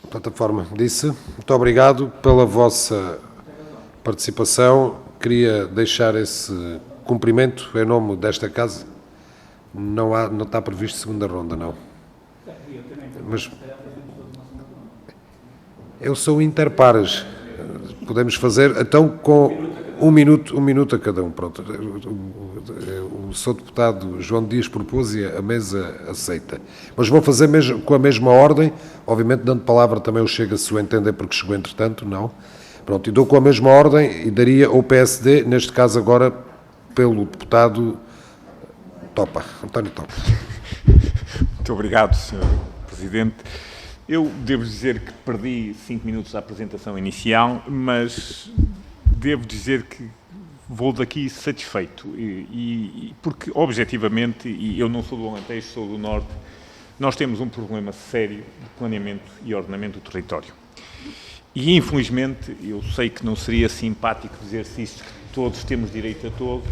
plataforma disse. Muito obrigado pela vossa participação. Queria deixar esse cumprimento em nome desta Casa. Não está previsto segunda ronda, não. Mas eu sou interpares. Podemos fazer, então, com um minuto a cada um. Pronto. O Sr. Deputado João Dias propôs e a mesa aceita. Mas vou fazer mesmo, com a mesma ordem, obviamente dando palavra também ao Chega, se o entender, porque chegou entretanto, não. Pronto, e dou com a mesma ordem e daria ao PSD, neste caso agora, pelo deputado Topa, António Topa. Muito obrigado, Sr. Presidente. Eu devo dizer que perdi 5 minutos da apresentação inicial, mas devo dizer que vou daqui satisfeito, porque, objetivamente, e eu não sou do Alentejo, sou do Norte, nós temos um problema sério de planeamento e ordenamento do território. E, infelizmente, eu sei que não seria simpático dizer-se isto, que todos temos direito a todo,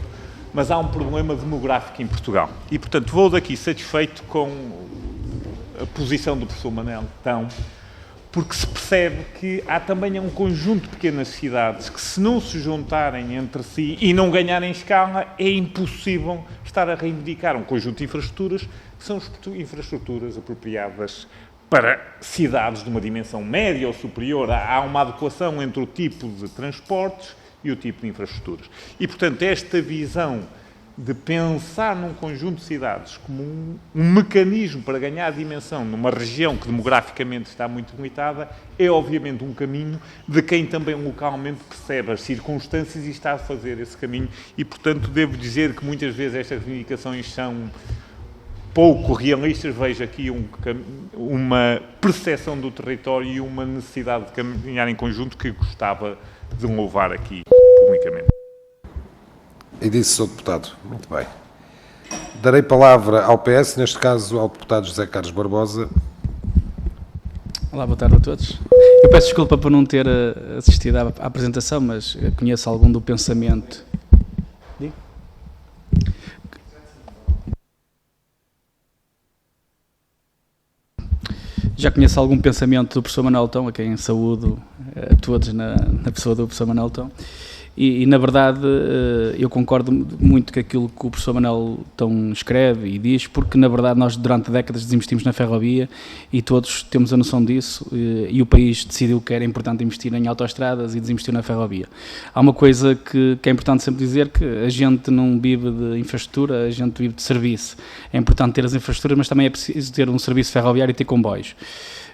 mas há um problema demográfico em Portugal. E, portanto, vou daqui satisfeito com a posição do professor Manel Tão, porque se percebe que há também um conjunto de pequenas cidades que, se não se juntarem entre si e não ganharem escala, é impossível estar a reivindicar um conjunto de infraestruturas que são infraestruturas apropriadas para cidades de uma dimensão média ou superior. Há uma adequação entre o tipo de transportes e o tipo de infraestruturas. E, portanto, esta visão de pensar num conjunto de cidades como um mecanismo para ganhar dimensão numa região que demograficamente está muito limitada é, obviamente, um caminho de quem também localmente percebe as circunstâncias e está a fazer esse caminho. E, portanto, devo dizer que muitas vezes estas reivindicações são pouco realistas. Vejo aqui uma percepção do território e uma necessidade de caminhar em conjunto que gostava de louvar aqui publicamente. E disse, Sr. Deputado. Muito bem. Darei palavra ao PS, neste caso ao deputado José Carlos Barbosa. Olá, boa tarde a todos. Eu peço desculpa por não ter assistido à apresentação, mas conheço algum do pensamento. Já conheço algum pensamento do professor Manuel Tão, a quem saúdo a todos na pessoa do professor Manuel Tão. E, na verdade, eu concordo muito com aquilo que o professor Manuel Tão escreve e diz, porque, na verdade, nós durante décadas desinvestimos na ferrovia e todos temos a noção disso, e o país decidiu que era importante investir em autoestradas e desinvestiu na ferrovia. Há uma coisa que é importante sempre dizer, que a gente não vive de infraestrutura, a gente vive de serviço. É importante ter as infraestruturas, mas também é preciso ter um serviço ferroviário e ter comboios.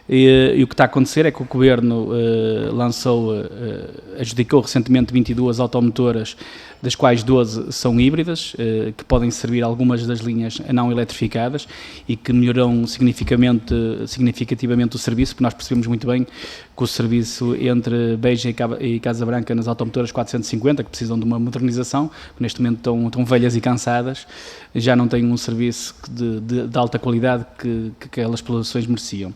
E o que está a acontecer é que o Governo adjudicou recentemente 22 automotoras, das quais 12 são híbridas, que podem servir algumas das linhas não eletrificadas e que melhoram significativamente o serviço, porque nós percebemos muito bem que o serviço entre Beja e Casa Branca nas automotoras 450, que precisam de uma modernização, que neste momento estão velhas e cansadas, já não têm um serviço de alta qualidade que aquelas populações mereciam.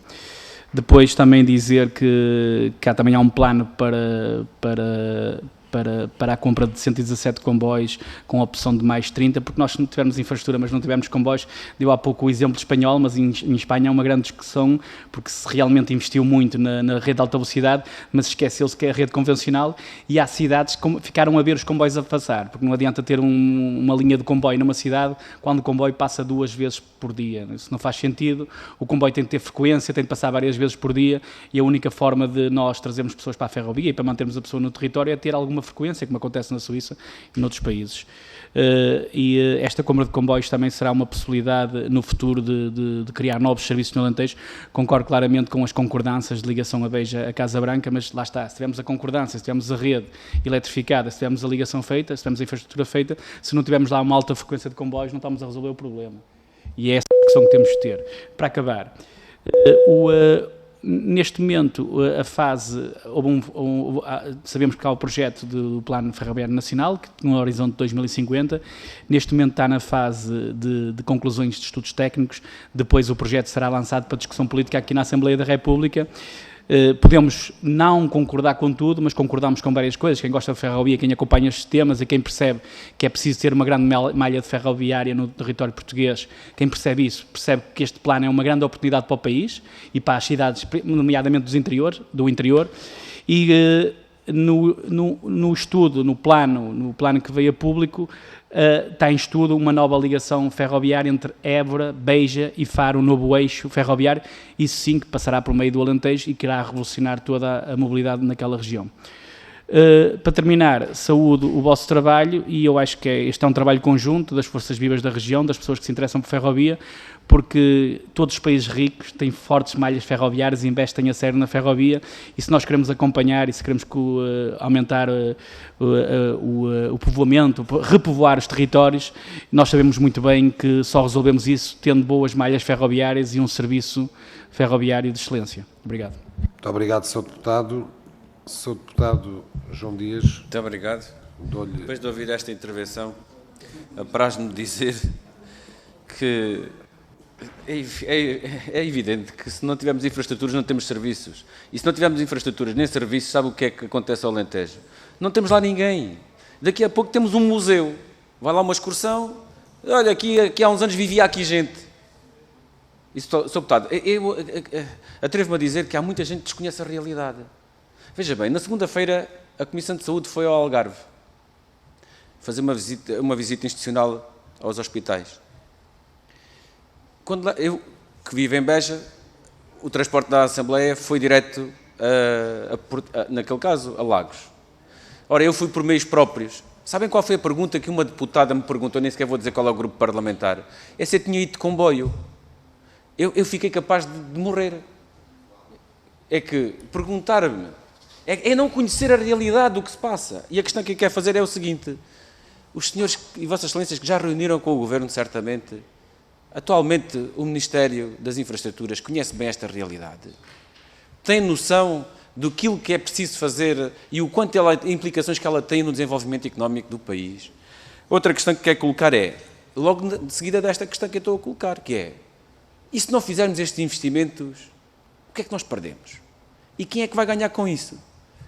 Depois também dizer que também há um plano para a compra de 117 comboios com a opção de mais 30, porque nós, se não tivermos infraestrutura, mas não tivermos comboios, deu há pouco o exemplo espanhol, mas em Espanha é uma grande discussão, porque se realmente investiu muito na rede de alta velocidade, mas esqueceu-se que é a rede convencional, e há cidades que ficaram a ver os comboios a passar, porque não adianta ter uma linha de comboio numa cidade quando o comboio passa 2 vezes por dia. Isso não faz sentido. O comboio tem que ter frequência, tem que passar várias vezes por dia, e a única forma de nós trazermos pessoas para a ferrovia e para mantermos a pessoa no território é ter alguma frequência, como acontece na Suíça e noutros países. Esta compra de comboios também será uma possibilidade no futuro de criar novos serviços no Alentejo. Concordo claramente com as concordâncias de ligação a Beja a Casa Branca, mas lá está, se tivermos a concordância, se tivermos a rede eletrificada, se tivermos a ligação feita, se tivermos a infraestrutura feita, se não tivermos lá uma alta frequência de comboios, não estamos a resolver o problema. E é essa a questão que temos de ter. Para acabar, neste momento, a fase, sabemos que há o projeto do Plano Ferroviário Nacional, que no horizonte de 2050, neste momento está na fase de conclusões de estudos técnicos, depois o projeto será lançado para discussão política aqui na Assembleia da República. Podemos não concordar com tudo, mas concordamos com várias coisas. Quem gosta de ferrovia, quem acompanha os sistemas e quem percebe que é preciso ter uma grande malha de ferroviária no território português, quem percebe isso, percebe que este plano é uma grande oportunidade para o país e para as cidades, nomeadamente do interior. E no estudo, no plano que veio a público, está em estudo uma nova ligação ferroviária entre Évora, Beja e Faro, um novo eixo ferroviário, isso sim que passará por meio do Alentejo e que irá revolucionar toda a mobilidade naquela região. Para terminar, saúdo o vosso trabalho e eu acho que este é um trabalho conjunto das forças vivas da região, das pessoas que se interessam por ferrovia, porque todos os países ricos têm fortes malhas ferroviárias e investem a sério na ferrovia e se nós queremos acompanhar e se queremos aumentar o povoamento, repovoar os territórios, nós sabemos muito bem que só resolvemos isso tendo boas malhas ferroviárias e um serviço ferroviário de excelência. Obrigado. Muito obrigado, Sr. Deputado. Sr. Deputado João Dias. Muito obrigado. Depois de ouvir esta intervenção, apraz-me dizer que é evidente que se não tivermos infraestruturas não temos serviços. E se não tivermos infraestruturas nem serviços, sabe o que é que acontece ao Alentejo? Não temos lá ninguém. Daqui a pouco temos um museu. Vai lá uma excursão. Olha, aqui há uns anos vivia aqui gente. Isso, Sr. Deputado, eu atrevo-me a dizer que há muita gente que desconhece a realidade. Veja bem, na segunda-feira a Comissão de Saúde foi ao Algarve fazer uma visita institucional aos hospitais. Quando eu, que vivo em Beja, o transporte da Assembleia foi direto, naquele caso, a Lagos. Ora, eu fui por meios próprios. Sabem qual foi a pergunta que uma deputada me perguntou, nem sequer vou dizer qual é o grupo parlamentar? É se eu tinha ido de comboio. Eu fiquei capaz de morrer. É que perguntar-me, é não conhecer a realidade do que se passa. E a questão que eu quero fazer é o seguinte, os senhores e vossas excelências que já reuniram com o Governo, certamente, atualmente o Ministério das Infraestruturas conhece bem esta realidade. Tem noção do que é preciso fazer e o quanto implicações que ela tem no desenvolvimento económico do país. Outra questão que quero colocar é, logo de seguida desta questão que eu estou a colocar, que é, e se não fizermos estes investimentos, o que é que nós perdemos? E quem é que vai ganhar com isso?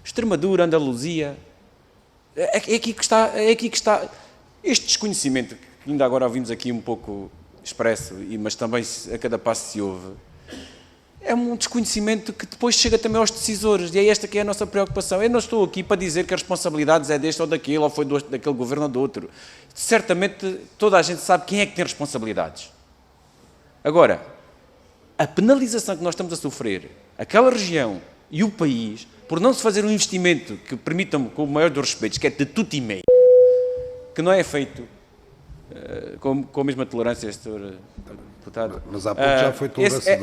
Extremadura, Andaluzia, é aqui que está este desconhecimento, que ainda agora ouvimos aqui um pouco expresso, mas também a cada passo se ouve, é um desconhecimento que depois chega também aos decisores, e é esta que é a nossa preocupação. Eu não estou aqui para dizer que as responsabilidades é deste ou daquele, ou foi daquele governo ou do outro. Certamente toda a gente sabe quem é que tem responsabilidades. Agora, a penalização que nós estamos a sofrer, aquela região e o país, por não se fazer um investimento que permita-me, com o maior dos respeitos, que é de tudo e meio, que não é feito com a mesma tolerância, Sr. Deputado. Mas há pouco já foi tolerância.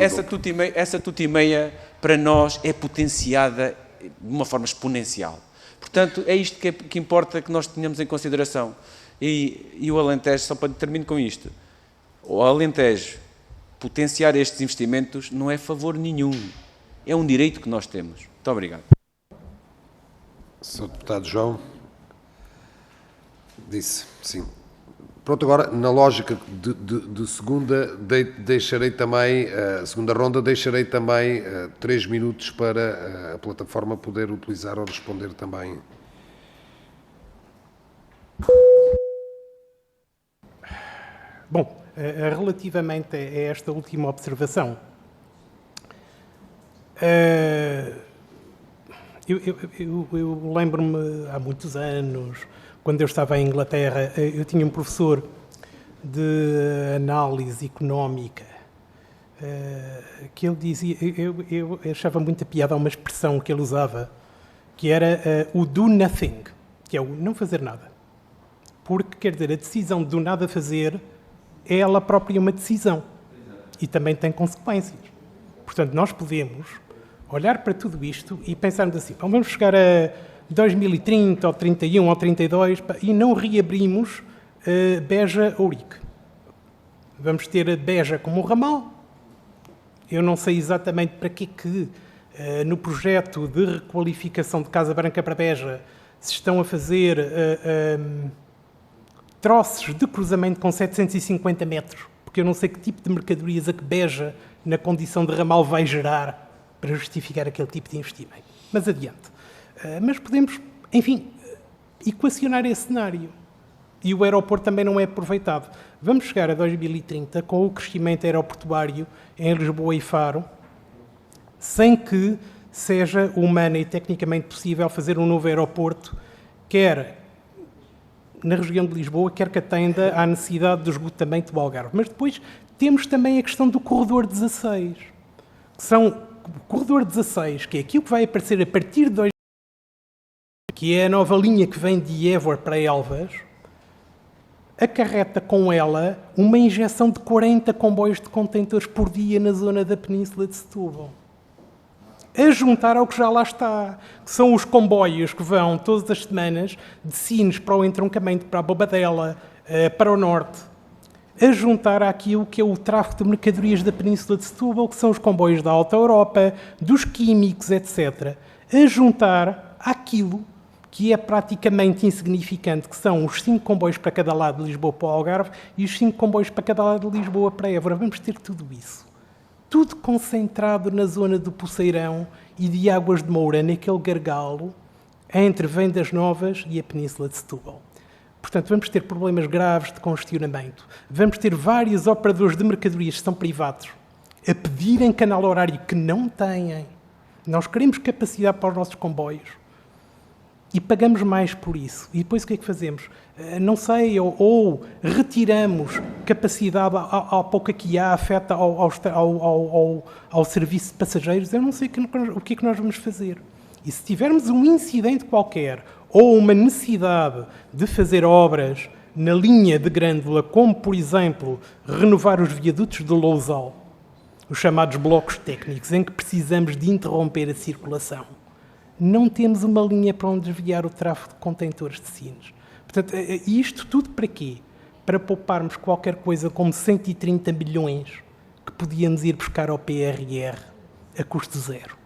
Essa tudo e meia, para nós, é potenciada de uma forma exponencial. Portanto, é isto que importa que nós tenhamos em consideração. E o Alentejo, só para terminar com isto, o Alentejo potenciar estes investimentos não é favor nenhum. É um direito que nós temos. Muito obrigado. Sr. Deputado João. Disse, sim. Pronto, agora, na lógica de segunda, deixarei também, a segunda ronda, deixarei também 3 minutos para a plataforma poder utilizar ou responder também. Bom, relativamente a esta última observação, eu lembro-me há muitos anos, quando eu estava em Inglaterra, eu tinha um professor de análise económica que ele dizia, eu achava muita piada a uma expressão que ele usava, que era o do nothing, que é o não fazer nada. Porque, quer dizer, a decisão de do nada fazer é ela própria uma decisão e também tem consequências. Portanto, nós podemos olhar para tudo isto e pensarmos assim, vamos chegar a 2030, ou 31, ou 32, e não reabrimos Beja-Ourique. Vamos ter a Beja como um ramal. Eu não sei exatamente para que no projeto de requalificação de Casa Branca para Beja se estão a fazer troços de cruzamento com 750 metros, porque eu não sei que tipo de mercadorias a que Beja, na condição de ramal, vai gerar para justificar aquele tipo de investimento. Mas adiante. Mas podemos, enfim, equacionar esse cenário. E o aeroporto também não é aproveitado. Vamos chegar a 2030 com o crescimento aeroportuário em Lisboa e Faro, sem que seja humana e tecnicamente possível fazer um novo aeroporto, quer na região de Lisboa, quer que atenda à necessidade do esgotamento do Algarve. Mas depois temos também a questão do corredor 16, o corredor 16, que é aquilo que vai aparecer a partir de 2030, que é a nova linha que vem de Évora para Elvas, acarreta com ela uma injeção de 40 comboios de contentores por dia na zona da Península de Setúbal. A juntar ao que já lá está, que são os comboios que vão todas as semanas de Sines para o entroncamento, para a Bobadela, para o norte, a juntar àquilo que é o tráfego de mercadorias da Península de Setúbal, que são os comboios da Alta Europa, dos químicos, etc. A juntar àquilo que é praticamente insignificante, que são os 5 comboios para cada lado de Lisboa para o Algarve e os 5 comboios para cada lado de Lisboa para Évora. Vamos ter tudo isso. Tudo concentrado na zona do Poceirão e de Águas de Moura, naquele gargalo entre Vendas Novas e a Península de Setúbal. Portanto, vamos ter problemas graves de congestionamento. Vamos ter vários operadores de mercadorias que são privados a pedirem canal horário que não têm. Nós queremos capacidade para os nossos comboios e pagamos mais por isso. E depois o que é que fazemos? Não sei, ou retiramos capacidade ao pouco que há, afeta ao serviço de passageiros. Eu não sei o que é que nós vamos fazer. E se tivermos um incidente qualquer ou uma necessidade de fazer obras na linha de Grândola, como, por exemplo, renovar os viadutos de Lousal, os chamados blocos técnicos, em que precisamos de interromper a circulação, não temos uma linha para onde desviar o tráfego de contentores de Sines. Portanto, isto tudo para quê? Para pouparmos qualquer coisa como 130 milhões que podíamos ir buscar ao PRR a custo zero.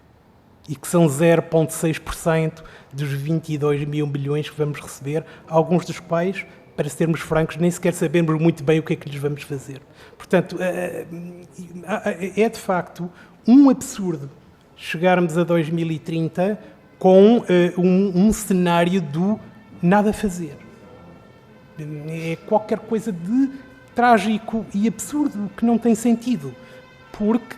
E que são 0,6% dos 22 mil milhões que vamos receber, alguns dos quais, para sermos francos, nem sequer sabemos muito bem o que é que lhes vamos fazer. Portanto, é de facto um absurdo chegarmos a 2030 com um cenário do nada a fazer. É qualquer coisa de trágico e absurdo que não tem sentido, porque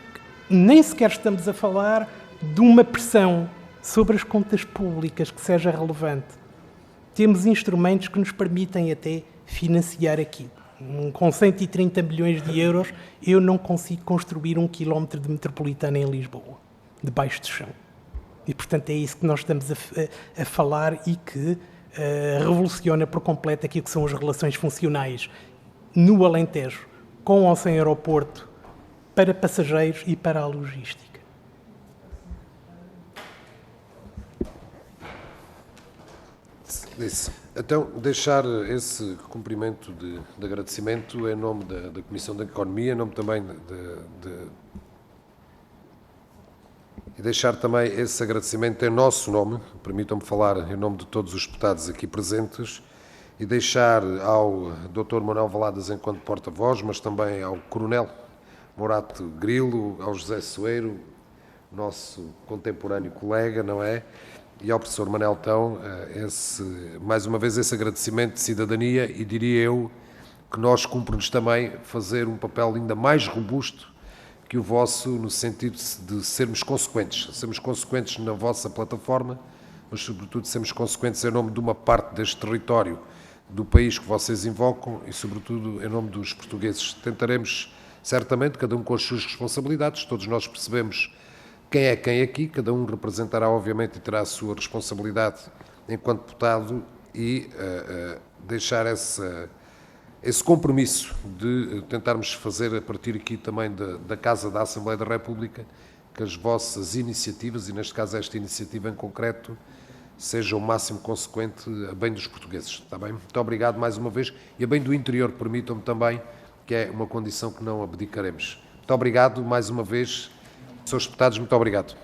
nem sequer estamos a falar de uma pressão sobre as contas públicas que seja relevante. Temos instrumentos que nos permitem até financiar aquilo. Com 130 milhões de euros, eu não consigo construir 1 quilómetro de metropolitana em Lisboa, debaixo do chão. E, portanto, é isso que nós estamos a falar e que revoluciona por completo aquilo que são as relações funcionais no Alentejo, com ou sem aeroporto, para passageiros e para a logística. Disse. Então, deixar esse cumprimento de agradecimento em nome da Comissão da Economia, em nome também e deixar também esse agradecimento em nosso nome, permitam-me falar em nome de todos os deputados aqui presentes, e deixar ao Dr. Manuel Valadas enquanto porta-voz, mas também ao Coronel Morato Grilo, ao José Soeiro, nosso contemporâneo colega, não é? E ao professor Manel Tão, mais uma vez esse agradecimento de cidadania, e diria eu que nós cumpre-nos também fazer um papel ainda mais robusto que o vosso, no sentido de sermos consequentes na vossa plataforma, mas sobretudo sermos consequentes em nome de uma parte deste território do país que vocês invocam e sobretudo em nome dos portugueses. Tentaremos, certamente, cada um com as suas responsabilidades, todos nós percebemos quem é quem aqui, cada um representará, obviamente, e terá a sua responsabilidade enquanto deputado e deixar esse compromisso de tentarmos fazer, a partir aqui também da Casa da Assembleia da República, que as vossas iniciativas, e neste caso esta iniciativa em concreto, seja o máximo consequente a bem dos portugueses. Está bem? Muito obrigado mais uma vez, e a bem do interior, permitam-me também, que é uma condição que não abdicaremos. Muito obrigado mais uma vez. Senhores deputados, muito obrigado.